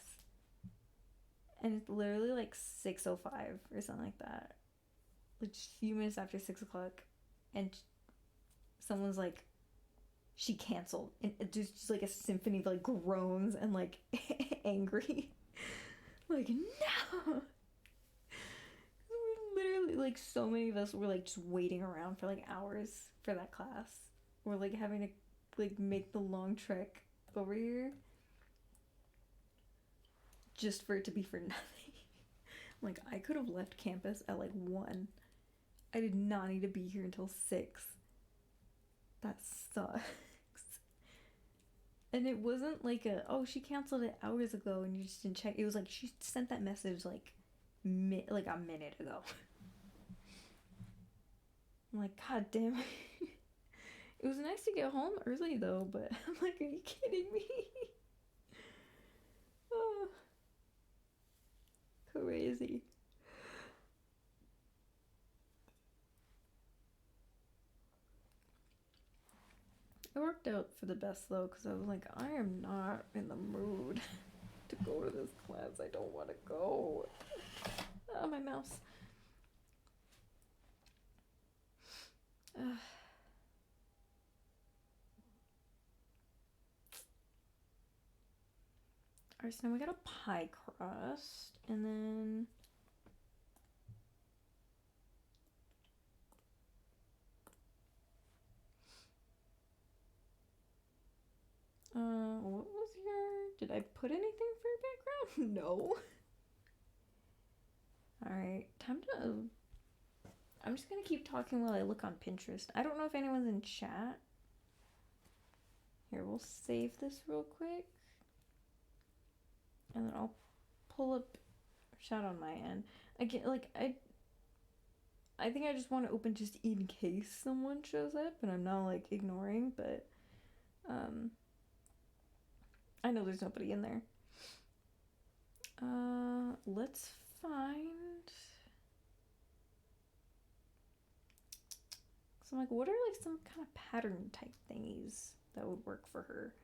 And it's literally like 6:05 or something like that. Like just a few minutes after 6 o'clock. And someone's like, she canceled. And there's just like a symphony of like groans and like angry. Like, no! We're literally like, so many of us were like just waiting around for like hours for that class. We're like having to like make the long trek over here just for it to be for nothing. Like, I could have left campus at like 1. I did not need to be here until 6. That sucks. And it wasn't like she canceled it hours ago and you just didn't check. It was like she sent that message like a minute ago. I'm like, God damn it. It was nice to get home early though, but I'm like, are you kidding me? Oh, crazy. It worked out for the best though, because I was like, I am not in the mood to go to this class. I don't want to go. Oh, my mouse. Alright, so now we got a pie crust, and then what was your... Did I put anything for your background? No. Alright, time to... I'm just gonna keep talking while I look on Pinterest. I don't know if anyone's in chat. Here, we'll save this real quick. And then I'll pull up chat on my end. Again, like, I think I just want to open just in case someone shows up, and I'm not, like, ignoring, but, I know there's nobody in there. Let's find... So I'm like, what are, like, some kind of pattern type thingies that would work for her?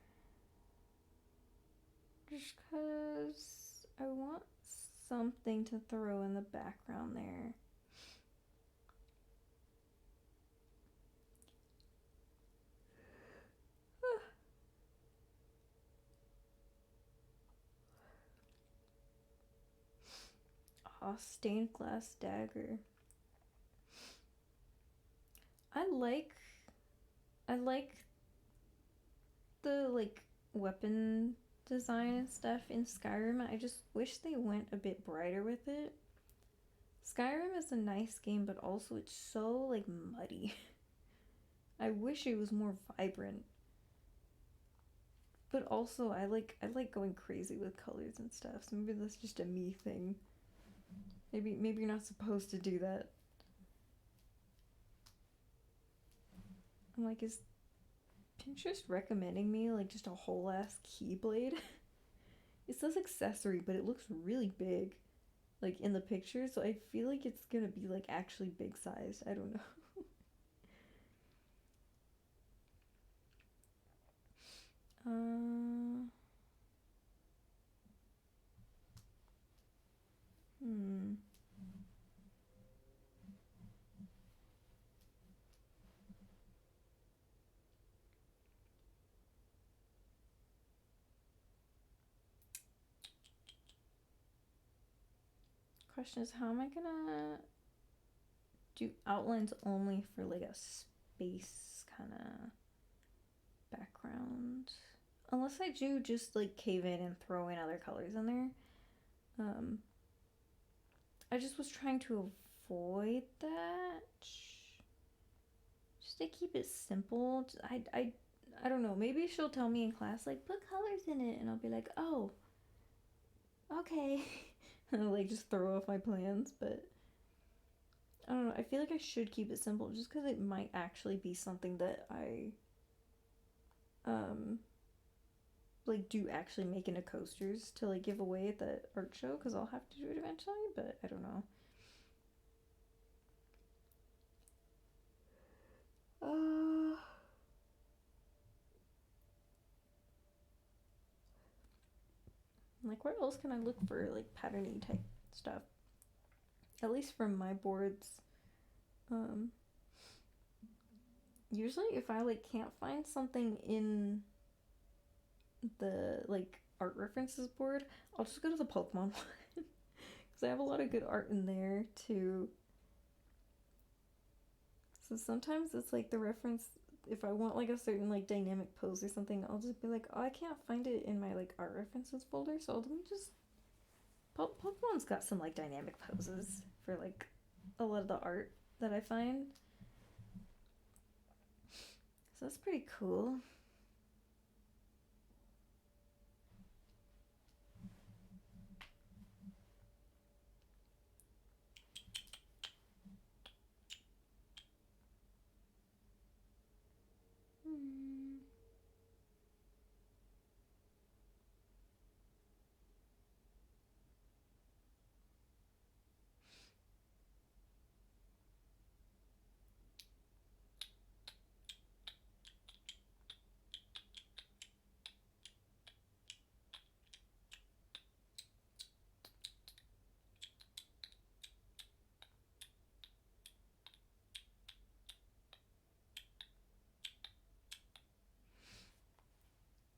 Just because I want something to throw in the background there. Oh, stained glass dagger. I like the like weapon design and stuff in Skyrim. I just wish they went a bit brighter with it. Skyrim is a nice game, but also it's so like muddy. I wish it was more vibrant. But also I like going crazy with colors and stuff. So maybe that's just a me thing. Maybe you're not supposed to do that. I'm like, is Pinterest recommending me like just a whole ass keyblade? It says accessory, but it looks really big, like in the picture. So I feel like it's gonna be like actually big sized. I don't know. Question is, how am I gonna do outlines only for like a base kind of background. Unless I do just like cave in and throw in other colors in there. I just was trying to avoid that. Just to keep it simple. I don't know. Maybe she'll tell me in class, like, put colors in it. And I'll be like, oh, okay. And I'll like just throw off my plans. But I don't know. I feel like I should keep it simple just because it might actually be something that I like do actually make into coasters to like give away at the art show, because I'll have to do it eventually, but I don't know. Like, where else can I look for like patterny type stuff? At least from my boards. Usually if I like can't find something in the like art references board, I'll just go to the Pokemon one. Because I have a lot of good art in there too. So sometimes it's like the reference, if I want like a certain like dynamic pose or something, I'll just be like, oh, I can't find it in my like art references folder, so let me just Pokemon's got some like dynamic poses for like a lot of the art that I find. So that's pretty cool.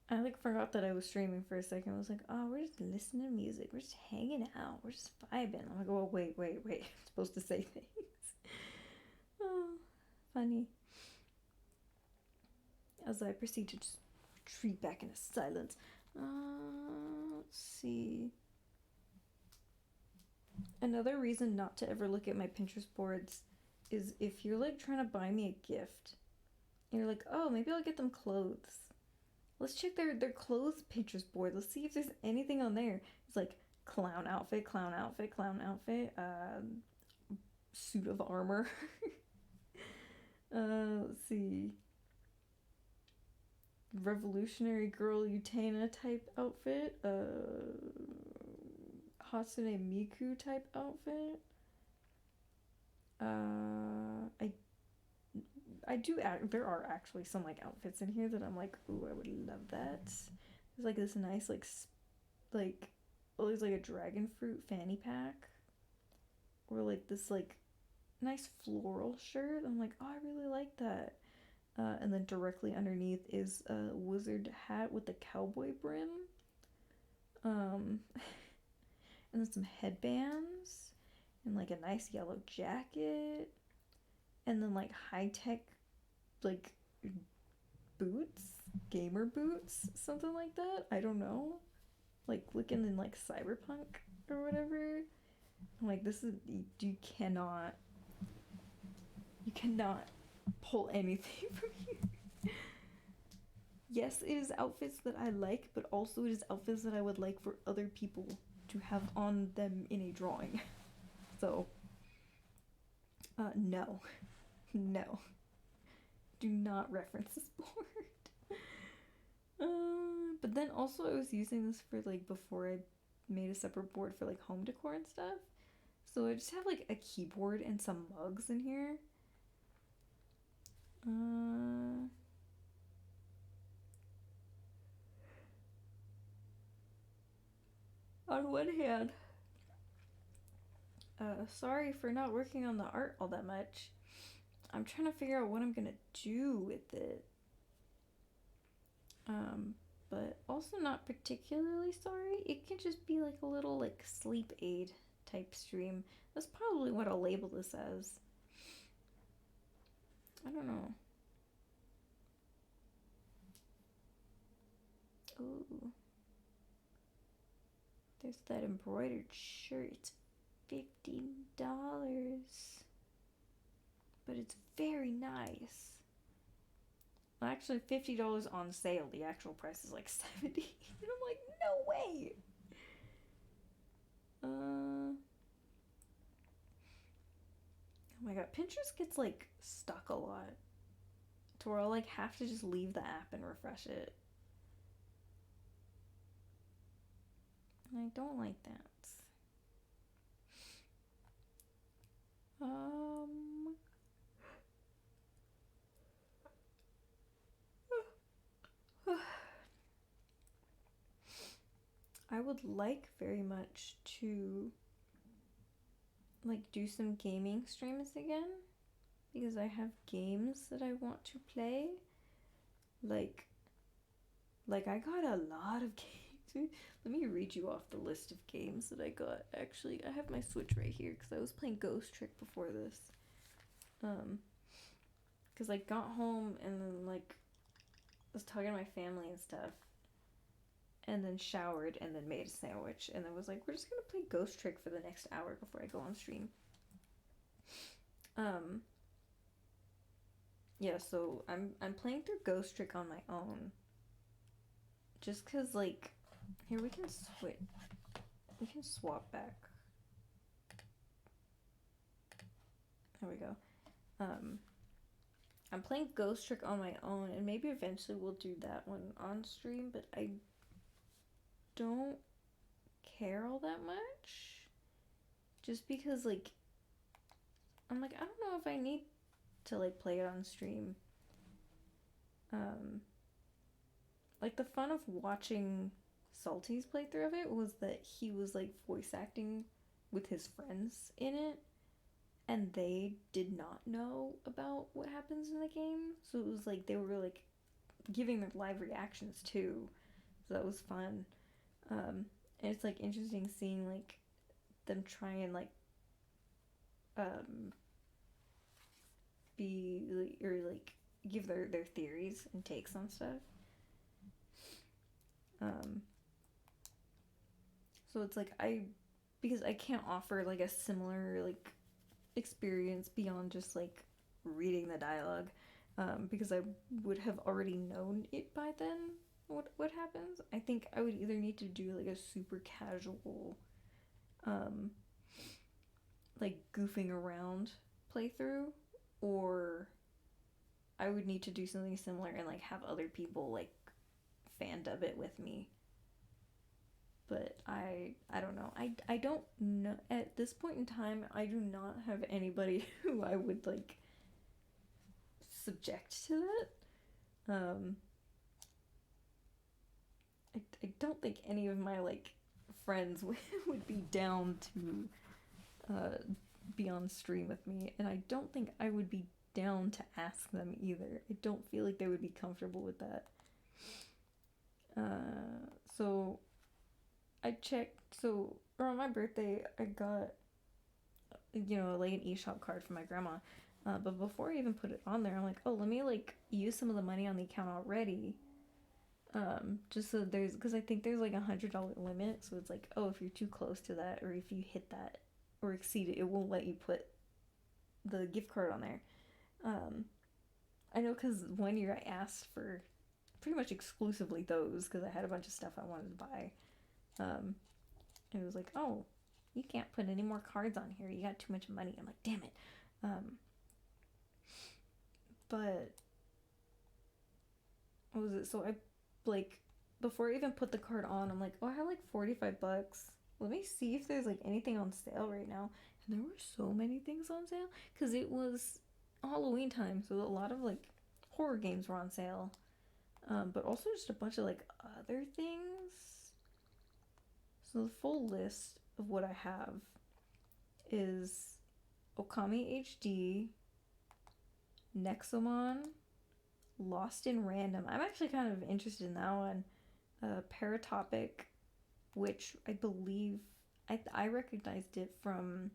I like forgot that I was streaming for a second. I was like, oh, we're just listening to music. We're just hanging out. We're just vibing. I'm like, oh, wait. I'm supposed to say things. Oh, funny. As I proceed to just retreat back into silence. Let's see. Another reason not to ever look at my Pinterest boards is if you're like trying to buy me a gift and you're like, oh, maybe I'll get them clothes. Let's check their clothes Pinterest board. Let's see if there's anything on there. It's like clown outfit, suit of armor. Let's see. Revolutionary girl Utena type outfit. Hatsune Miku type outfit. I do there are actually some like outfits in here that I'm like, ooh, I would love that. There's like this nice like oh, there's like a dragon fruit fanny pack, or like this like nice floral shirt. I'm like, oh, I really like that. And then directly underneath is a wizard hat with a cowboy brim. And then some headbands and like a nice yellow jacket, and then like high tech like boots, gamer boots, something like that. I don't know, like looking in like cyberpunk or whatever. I'm like, this is you cannot pull anything from here. Yes, it is outfits that I like, but also it is outfits that I would like for other people to have on them in a drawing. So no, do not reference this board. But then also I was using this for like before I made a separate board for like home decor and stuff. So I just have like a keyboard and some mugs in here. On one hand, sorry for not working on the art all that much. I'm trying to figure out what I'm gonna do with it. But also not particularly sorry. It can just be like a little like sleep aid type stream. That's probably what I'll label this as. I don't know. Ooh. There's that embroidered shirt. It's $50. But it's very nice. Well, actually, $50 on sale. The actual price is like $70. And I'm like, no way. Oh my god, Pinterest gets like stuck a lot. To where I'll like have to just leave the app and refresh it. And I don't like that. I would like very much to like do some gaming streams again because I have games that I want to play. Like I got a lot of games. Let me read you off the list of games that I got. Actually, I have my Switch right here because I was playing Ghost Trick before this. Because I got home and then like was talking to my family and stuff, and then showered and then made a sandwich and then was like, we're just gonna play Ghost Trick for the next hour before I go on stream. Yeah, so I'm playing through Ghost Trick on my own. Just cause like, here we can swap back. There we go. I'm playing Ghost Trick on my own, and maybe eventually we'll do that one on stream, but I don't care all that much. Just because, like, I'm like, I don't know if I need to, like, play it on stream. Like, the fun of watching Salty's playthrough of it was that he was, like, voice acting with his friends in it, and they did not know about what happens in the game, so it was like they were like giving their live reactions too, so that was fun. And it's like interesting seeing like them try and like be or like give their theories and takes on stuff. So it's like because I can't offer like a similar like experience beyond just like reading the dialogue, because I would have already known it by then what happens. I think I would either need to do like a super casual like goofing around playthrough, or I would need to do something similar and like have other people like fan dub it with me. But I don't know. I don't know at this point in time. I do not have anybody who I would like subject to that. I don't think any of my like friends would be down to be on stream with me, and I don't think I would be down to ask them either. I don't feel like they would be comfortable with that. So I checked. So around my birthday, I got like an eShop card from my grandma. But before I even put it on there, I'm like, oh, let me like use some of the money on the account already. Just so because I think there's like $100 limit, so it's like, oh, if you're too close to that, or if you hit that or exceed it, it won't let you put the gift card on there. I know because one year I asked for pretty much exclusively those because I had a bunch of stuff I wanted to buy. And it was like, oh, you can't put any more cards on here. You got too much money. I'm like, damn it. But what was it? So I like before I even put the card on, I'm like, oh, I have like $45. Let me see if there's like anything on sale right now. And there were so many things on sale because it was Halloween time, so a lot of like horror games were on sale, but also just a bunch of like other things. So the full list of what I have is Okami HD, Nexomon, Lost in Random. I'm actually kind of interested in that one. Paratopic, which I believe I recognized it from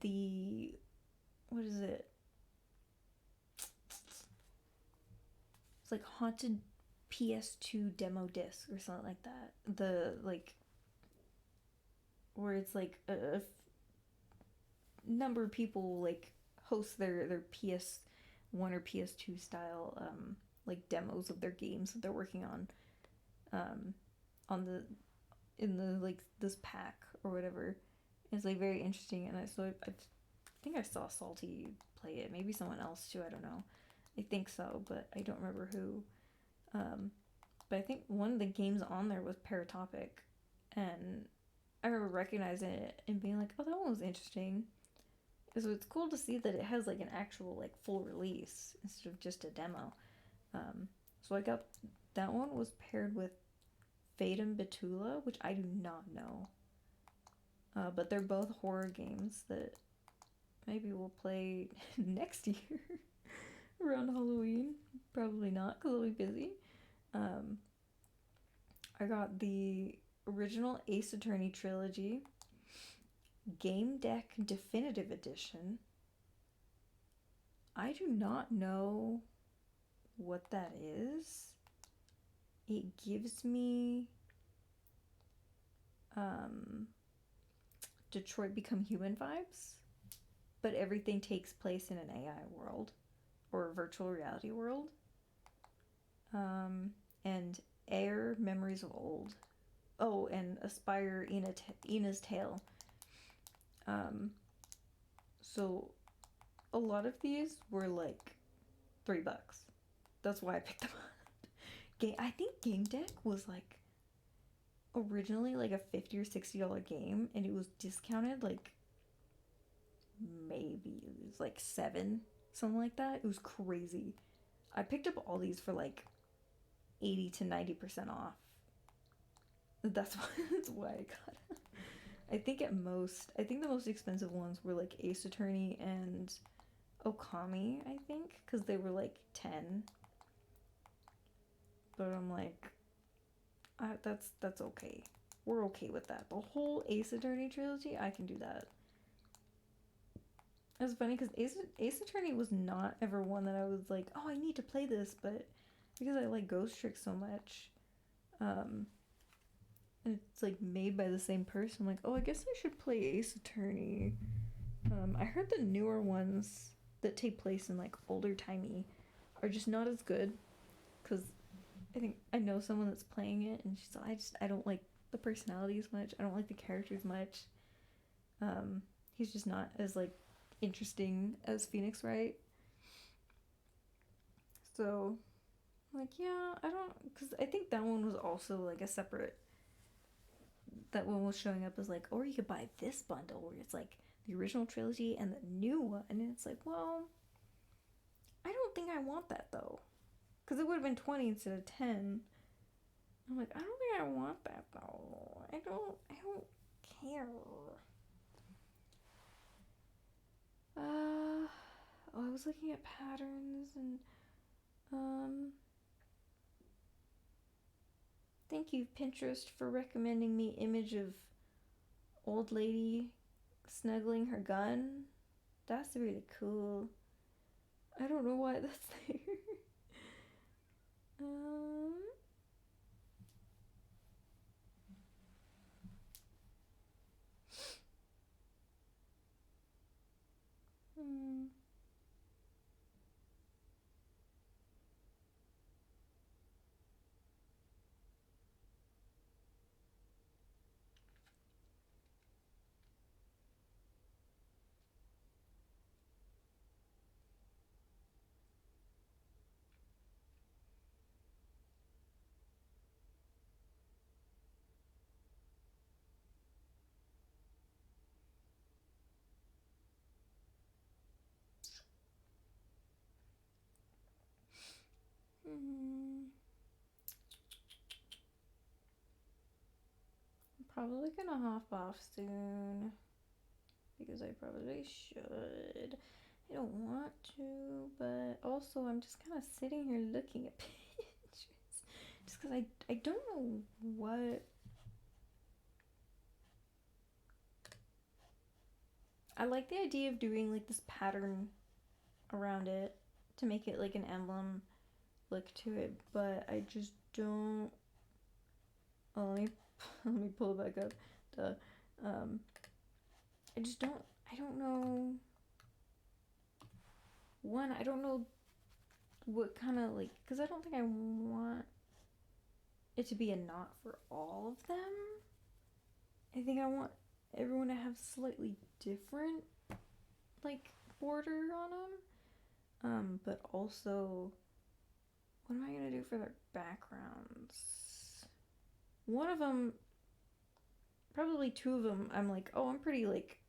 the what is it? It's like Haunted PS2 demo disc or something like that. The like where it's like a number of people like host their PS1 or PS2 style like demos of their games that they're working on the in the like this pack or whatever. It's like very interesting, and I think I saw Salty play it. Maybe someone else too. I don't know. I think so, but I don't remember who. Um, but I think one of the games on there was Paratopic, and I remember recognizing it and being like, "Oh, that one was interesting." So it's cool to see that it has like an actual like full release instead of just a demo. So I got that one was paired with Fatum Betula, which I do not know. But they're both horror games that maybe we'll play next year around Halloween. Probably not because I'll be busy. Um, I got the original Ace Attorney trilogy, Game Deck Definitive Edition. I do not know what that is. It gives me Detroit Become Human vibes, but everything takes place in an AI world or a virtual reality world. And Air Memories of Old. Oh, and Aspire Ina's Tale. So a lot of these were like $3. That's why I picked them up. I think Game Deck was like originally like a $50 or $60 game, and it was discounted like maybe it was like $7, something like that. It was crazy. I picked up all these for like 80 to 90% off. That's why I got it. I think the most expensive ones were like Ace Attorney and Okami, I think, because they were like 10. But I'm like, that's okay. We're okay with that. The whole Ace Attorney trilogy, I can do that. It's funny because Ace Attorney was not ever one that I was like, oh, I need to play this, but because I like Ghost Trick so much, and it's like made by the same person, I'm like, oh, I guess I should play Ace Attorney. I heard the newer ones that take place in like older timey are just not as good, because I think I know someone that's playing it, and she's like, I don't like the personalities much. I don't like the characters much. He's just not as like interesting as Phoenix Wright. So, like, yeah, I don't, because I think that one was also like a separate. That one was showing up as like, or you could buy this bundle where it's like the original trilogy and the new one, and it's like, well, I don't think I want that though, because it would have been 20 instead of 10. I'm like, I don't think I want that though. I don't care. I was looking at patterns and thank you Pinterest for recommending me image of old lady snuggling her gun. That's really cool. I don't know why that's there. Hmm. I'm probably gonna hop off soon because I probably should. I don't want to, but also I'm just kind of sitting here looking at pictures just because I don't know what. I like the idea of doing like this pattern around it to make it like an emblem, look to it, but I just don't. Oh, let me pull it back up. I just don't. I don't know. One, I don't know what kind of like, because I don't think I want it to be a knot for all of them. I think I want everyone to have slightly different like border on them. But also, what am I gonna do for their backgrounds? One of them, probably two of them, I'm like, oh, I'm pretty like,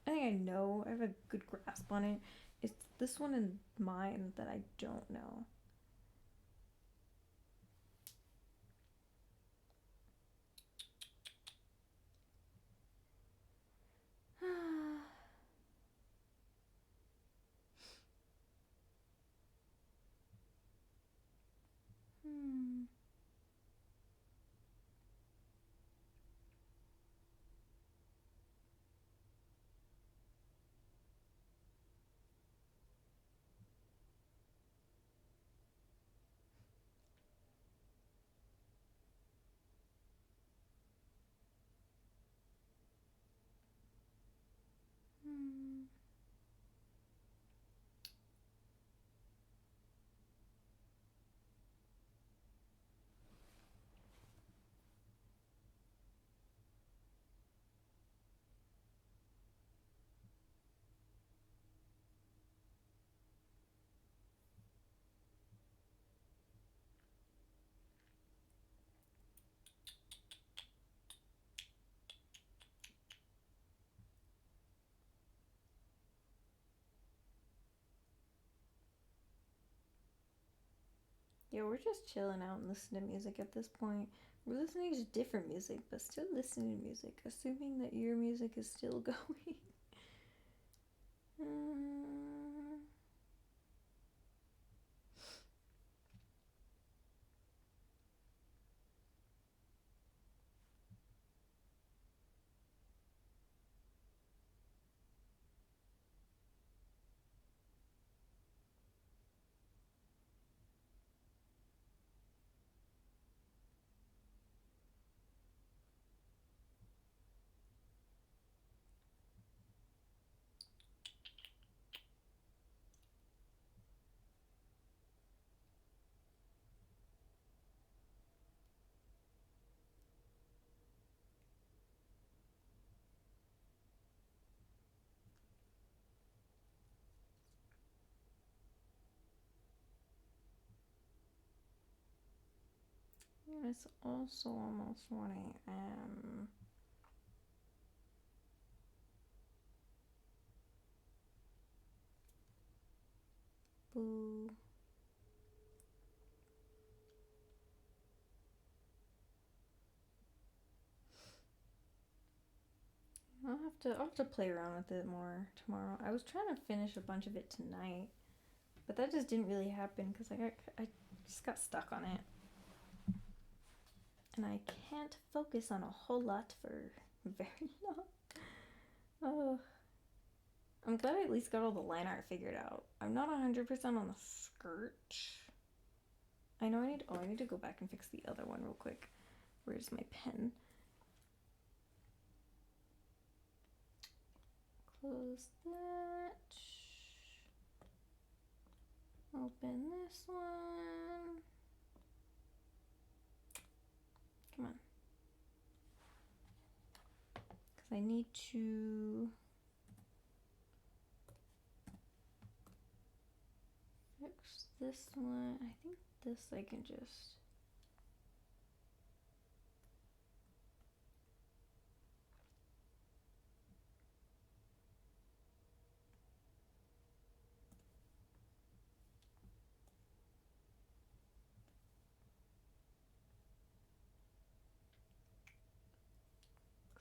I think I know, I have a good grasp on it. It's this one and mine that I don't know. Hmm. Hmm. Yeah, we're just chilling out and listening to music at this point. We're listening to different music, but still listening to music, assuming that your music is still going. Because it's also almost 1 a.m. Boo. I'll have to play around with it more tomorrow. I was trying to finish a bunch of it tonight, but that just didn't really happen because I just got stuck on it, and I can't focus on a whole lot for very long. Oh, I'm glad I at least got all the line art figured out. I'm not 100% on the skirt. I know I need to go back and fix the other one real quick. Where's my pen? Close that. Open this one. Come on. Because I need to fix this one. I think this I can just...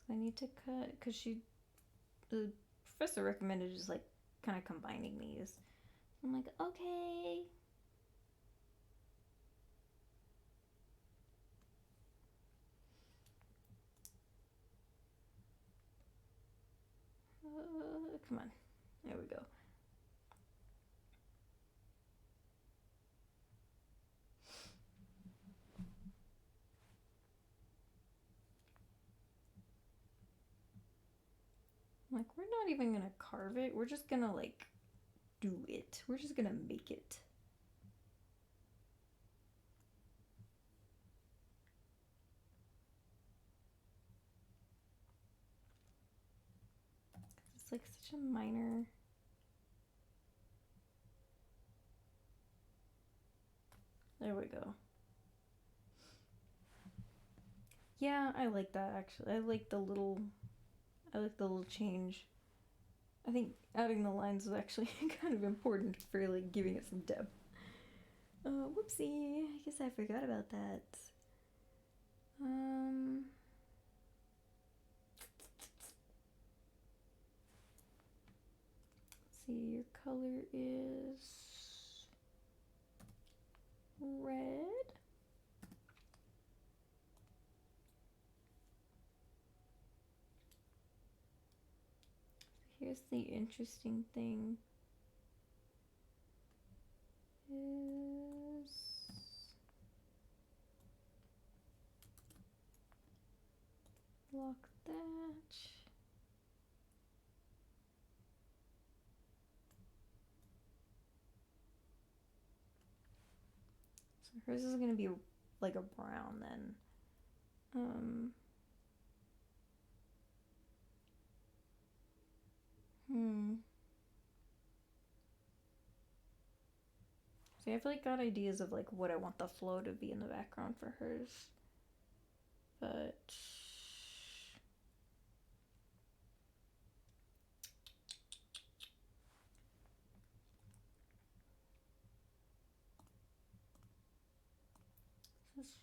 I need to cut, because the professor recommended just like kind of combining these. I'm like, okay. Come on. There we go. not even gonna carve it. We're just gonna like do it. We're just gonna make it. It's like such a minor. There we go. Yeah, I like that actually. I like the little change. I think adding the lines is actually kind of important for like giving it some depth. Whoopsie. I guess I forgot about that. Let's see, your color is red. Here's the interesting thing. Is lock that. So hers is gonna be like a brown then. See, I've like got ideas of like what I want the flow to be in the background for hers, but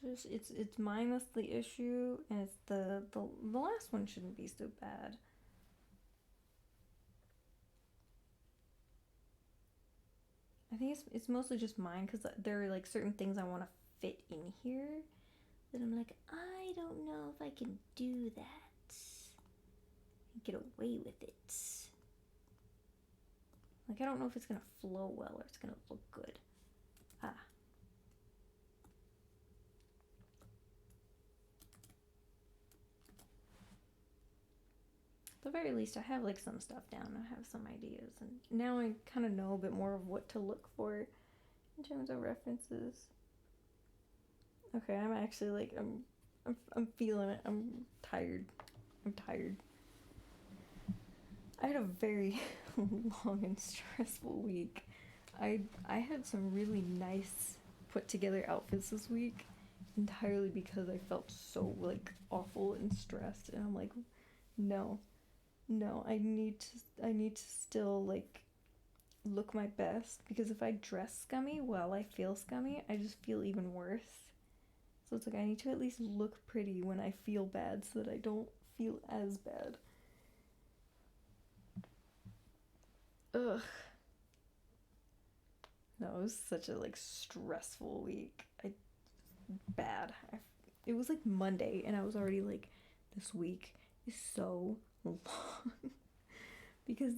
it's mine that's the issue, and it's the last one shouldn't be so bad. I think it's mostly just mine because there are like certain things I want to fit in here that I'm like, I don't know if I can do that. Get away with it. Like, I don't know if it's gonna flow well or it's gonna look good. At the very least, I have like some stuff down. I have some ideas, and now I kind of know a bit more of what to look for in terms of references. Okay, I'm actually like I'm feeling it. I'm tired. I had a very long and stressful week. I had some really nice put together outfits this week entirely because I felt so like awful and stressed, and I'm like, no, I need to still like look my best, because if I dress scummy while I feel scummy, I just feel even worse. So it's like I need to at least look pretty when I feel bad so that I don't feel as bad. Ugh. No, it was such a like stressful week. It was like Monday and I was already like, this week is so long. Because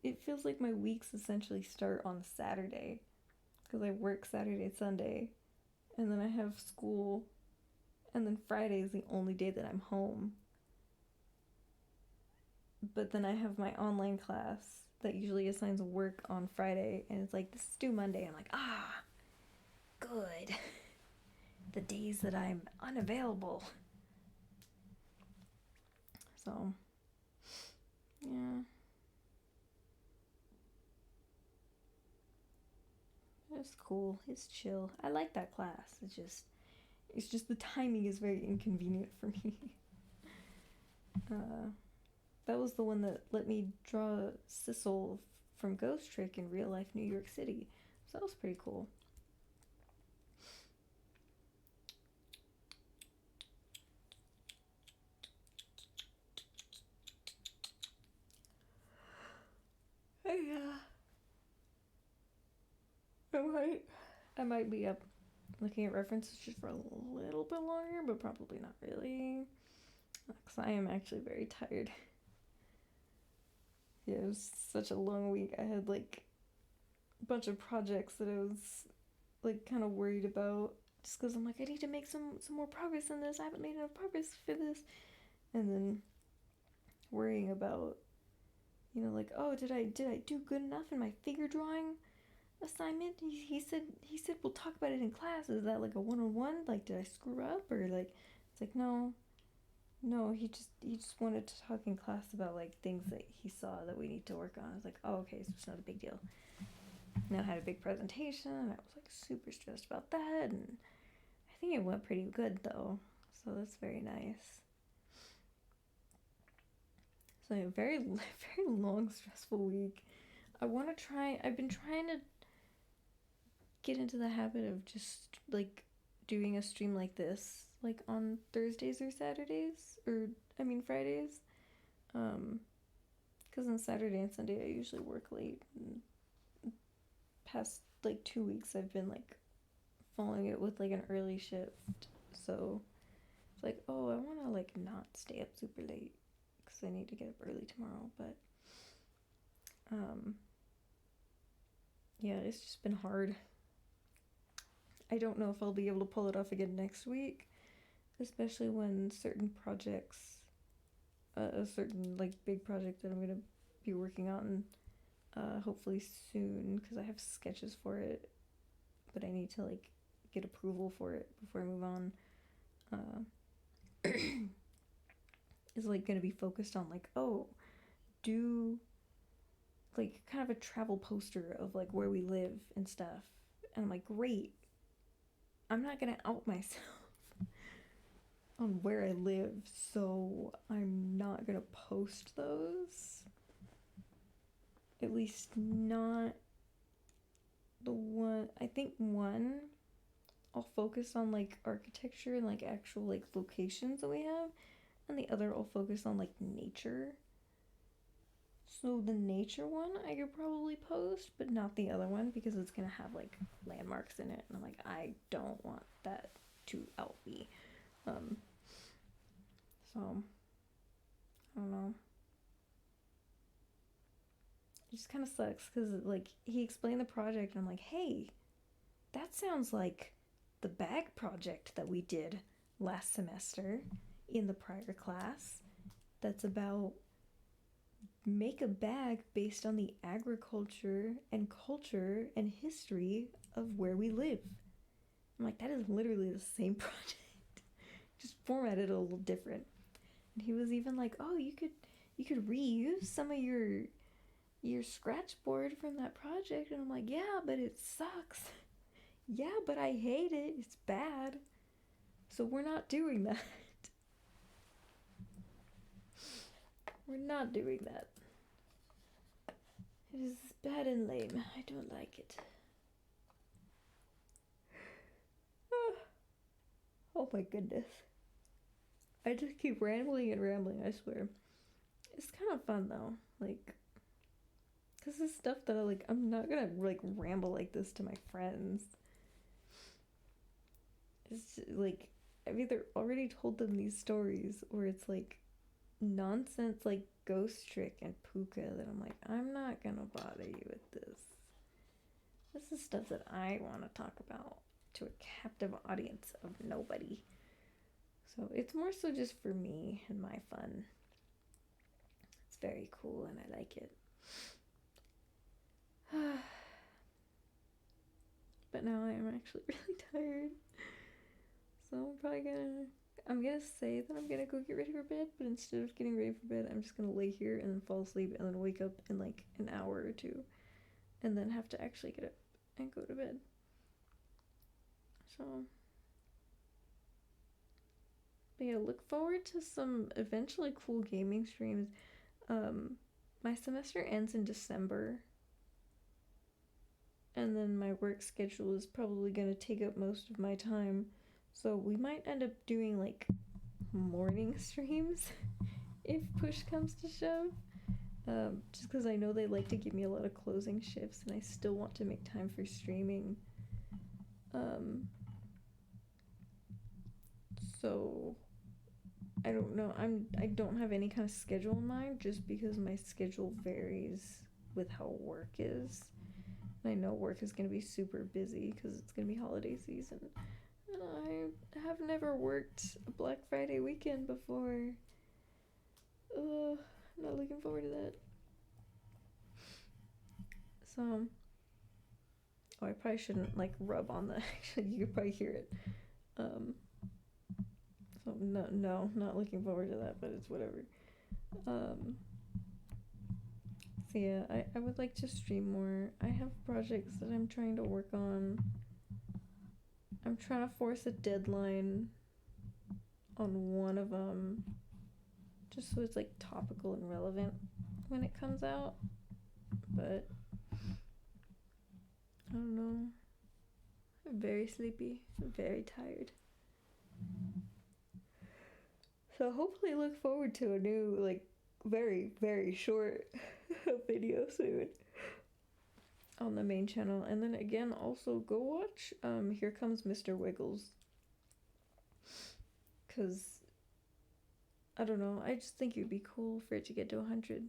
it feels like my weeks essentially start on Saturday, because I work Saturday, Sunday, and then I have school, and then Friday is the only day that I'm home. But then I have my online class that usually assigns work on Friday, and it's like, this is due Monday. I'm like, good. The days that I'm unavailable. So, yeah. It's cool. It's chill. I like that class. It's just the timing is very inconvenient for me. That was the one that let me draw Sissel from Ghost Trick in real life New York City. So that was pretty cool. Yeah. I might be up looking at references just for a little bit longer, but probably not really, because I am actually very tired. Yeah, it was such a long week. I had like a bunch of projects that I was like kind of worried about, just because I'm like, I need to make some more progress in this. I haven't made enough progress for this. And then worrying about like, oh, did I do good enough in my figure drawing assignment? He said we'll talk about it in class. Is that like a one-on-one? Like, did I screw up? Or like, it's like, no, he just wanted to talk in class about like things that he saw that we need to work on. I was like, oh, okay, so it's not a big deal. And I had a big presentation. I was like super stressed about that, and I think it went pretty good though. So that's very nice. So a very very long stressful week. I've been trying to get into the habit of just like doing a stream like this, like on Thursdays or Saturdays, or I mean Fridays. Because on Saturday and Sunday I usually work late. And past like 2 weeks I've been like following it with like an early shift. So it's like, oh, I want to like not stay up super late because I need to get up early tomorrow. But yeah, it's just been hard. I don't know if I'll be able to pull it off again next week, especially when certain projects, a certain like big project that I'm gonna be working on, hopefully soon, because I have sketches for it, but I need to like get approval for it before I move on. Is like gonna be focused on like, oh, do like kind of a travel poster of like where we live and stuff, and I'm like, great. I'm not gonna out myself on where I live, so I'm not gonna post those. At least not the one. I think one I'll focus on like architecture and like actual like locations that we have, and the other I'll focus on like nature. So the nature one I could probably post, but not the other one because it's gonna have like landmarks in it, and I'm like, I don't want that to out me. So I don't know. It just kind of sucks because like he explained the project, and I'm like, hey, that sounds like the bag project that we did last semester in the prior class. That's about make a bag based on the agriculture and culture and history of where we live. I'm like, that is literally the same project, just formatted a little different. And he was even like, oh, you could reuse some of your scratch board from that project. And I'm like, yeah, but it sucks. Yeah, but I hate it. It's bad. So we're not doing that. We're not doing that. It is bad and lame. I don't like it. Oh my goodness. I just keep rambling and rambling, I swear. It's kind of fun though. Like, because it's stuff that I'm not gonna like ramble like this to my friends. It's just, like, I've either already told them these stories or it's like nonsense like Ghost Trick and Puka that I'm like, I'm not gonna bother you with this. This is stuff that I want to talk about to a captive audience of nobody. So it's more so just for me and my fun. It's very cool and I like it. But now I am actually really tired. So I'm gonna say that I'm gonna go get ready for bed, but instead of getting ready for bed, I'm just gonna lay here and then fall asleep and then wake up in like an hour or two and then have to actually get up and go to bed. So, but yeah, look forward to some eventually cool gaming streams. My semester ends in December, and then my work schedule is probably gonna take up most of my time. So we might end up doing like morning streams if push comes to shove. Just because I know they like to give me a lot of closing shifts, and I still want to make time for streaming. So I don't know. I don't have any kind of schedule in mind, just because my schedule varies with how work is. And I know work is gonna be super busy because it's gonna be holiday season. And I have never worked a Black Friday weekend before. I'm not looking forward to that. So, oh, I probably shouldn't like rub on the. Actually, you could probably hear it. So no, not looking forward to that, but it's whatever. So yeah, I would like to stream more. I have projects that I'm trying to work on. I'm trying to force a deadline on one of them, just so it's like topical and relevant when it comes out. But I don't know. I'm very sleepy. I'm very tired. So hopefully look forward to a new, like, very, very short video soon on the main channel. And then again, also go watch Here Comes Mr. Wiggles. Because, I don't know, I just think it would be cool for it to get to 100.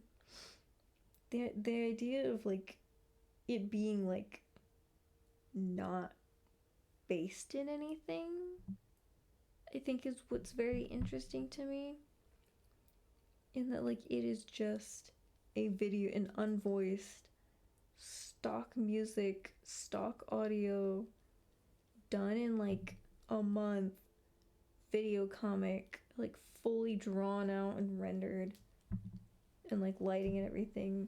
The idea of, like, it being, like, not based in anything, I think is what's very interesting to me. In that, like, it is just a video, an unvoiced, stock music, stock audio, done in, like, a month, video comic, like, fully drawn out and rendered, and, like, lighting and everything,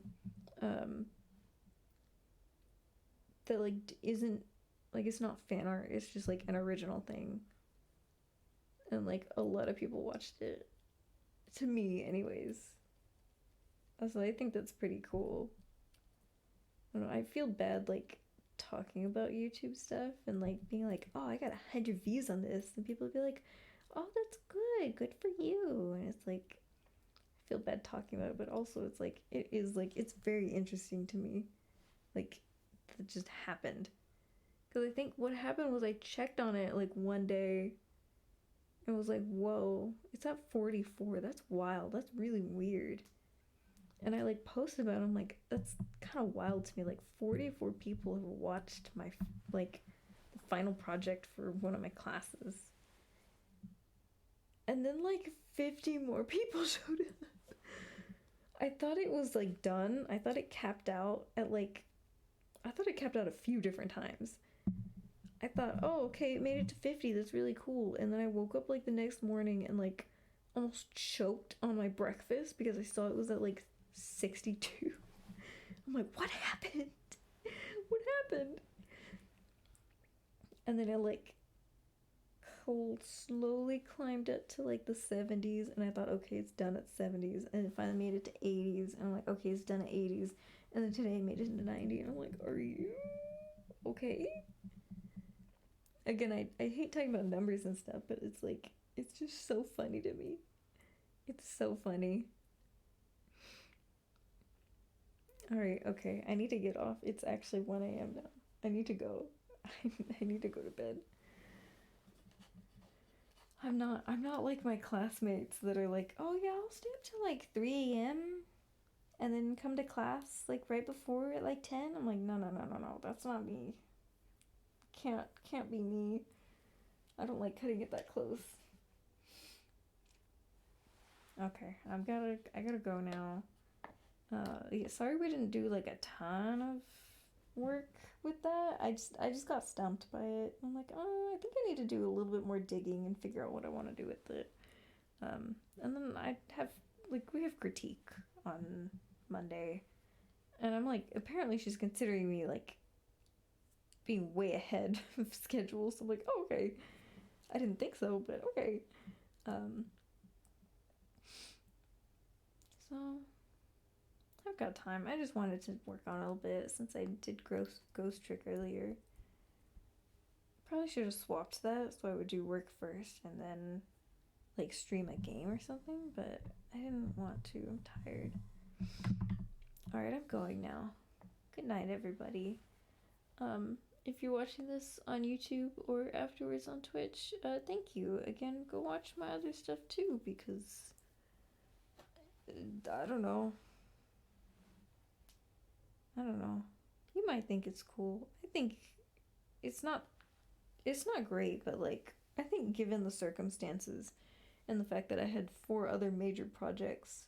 that, like, isn't, like, it's not fan art, it's just, like, an original thing. And, like, a lot of people watched it. To me, anyways. So I think that's pretty cool. I don't know, I feel bad, like, talking about YouTube stuff and, like, being like, oh, I got 100 views on this. And people would be like, oh, that's good for you. And it's like, I feel bad talking about it, but also it's like, it is, like, it's very interesting to me. Like, that just happened. Because I think what happened was I checked on it, like, one day and was like, whoa, it's at 44. That's wild. That's really weird. And I, like, posted about it. I'm like, that's kind of wild to me. Like, 44 people have watched my, like, the final project for one of my classes. And then, like, 50 more people showed up. I thought it was, like, done. I thought it capped out at, like, a few different times. I thought, oh, okay, it made it to 50. That's really cool. And then I woke up, like, the next morning and, like, almost choked on my breakfast because I saw it was at, like, 62. I'm like, what happened? What happened? And then I, like, slowly climbed up to, like, the 70s. And I thought, okay, it's done at 70s. And it finally made it to 80s. And I'm like, okay, it's done at 80s. And then today I made it into 90. And I'm like, are you okay? Again, I hate talking about numbers and stuff, but it's like, it's just so funny to me. It's so funny. Alright, okay, I need to get off. It's actually 1 a.m. now. I need to go. I need to go to bed. I'm not like my classmates that are like, oh yeah, I'll stay up till like 3 a.m. and then come to class like right before at like 10. I'm like, no, that's not me. Can't be me. I don't like cutting it that close. Okay, I gotta go now. Yeah, sorry we didn't do like a ton of work with that. I just got stumped by it. I'm like, oh, I think I need to do a little bit more digging and figure out what I want to do with it. And then we have critique on Monday, and I'm like, apparently she's considering me like being way ahead of schedule. So I'm like, oh, okay. I didn't think so, but okay. So I've got time. I just wanted to work on it a little bit since I did Ghost Trick earlier. Probably should have swapped that so I would do work first and then like stream a game or something, but I didn't want to. I'm tired. Alright, I'm going now. Good night, everybody. If you're watching this on YouTube or afterwards on Twitch, thank you. Again, go watch my other stuff too, because I don't know. You might think it's cool. I think it's not great, but like, I think given the circumstances and the fact that I had 4 other major projects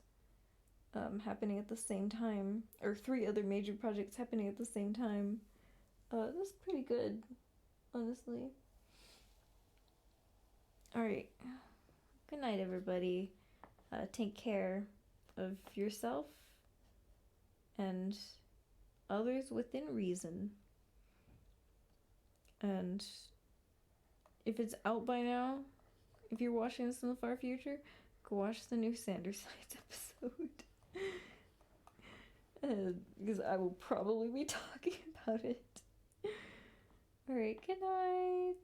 happening at the same time, or 3 other major projects happening at the same time. That's pretty good, honestly. Alright. Good night, everybody. Take care of yourself and others within reason. And if it's out by now, if you're watching this in the far future, go watch the new Sanders Science episode. Because I will probably be talking about it. Alright, good night.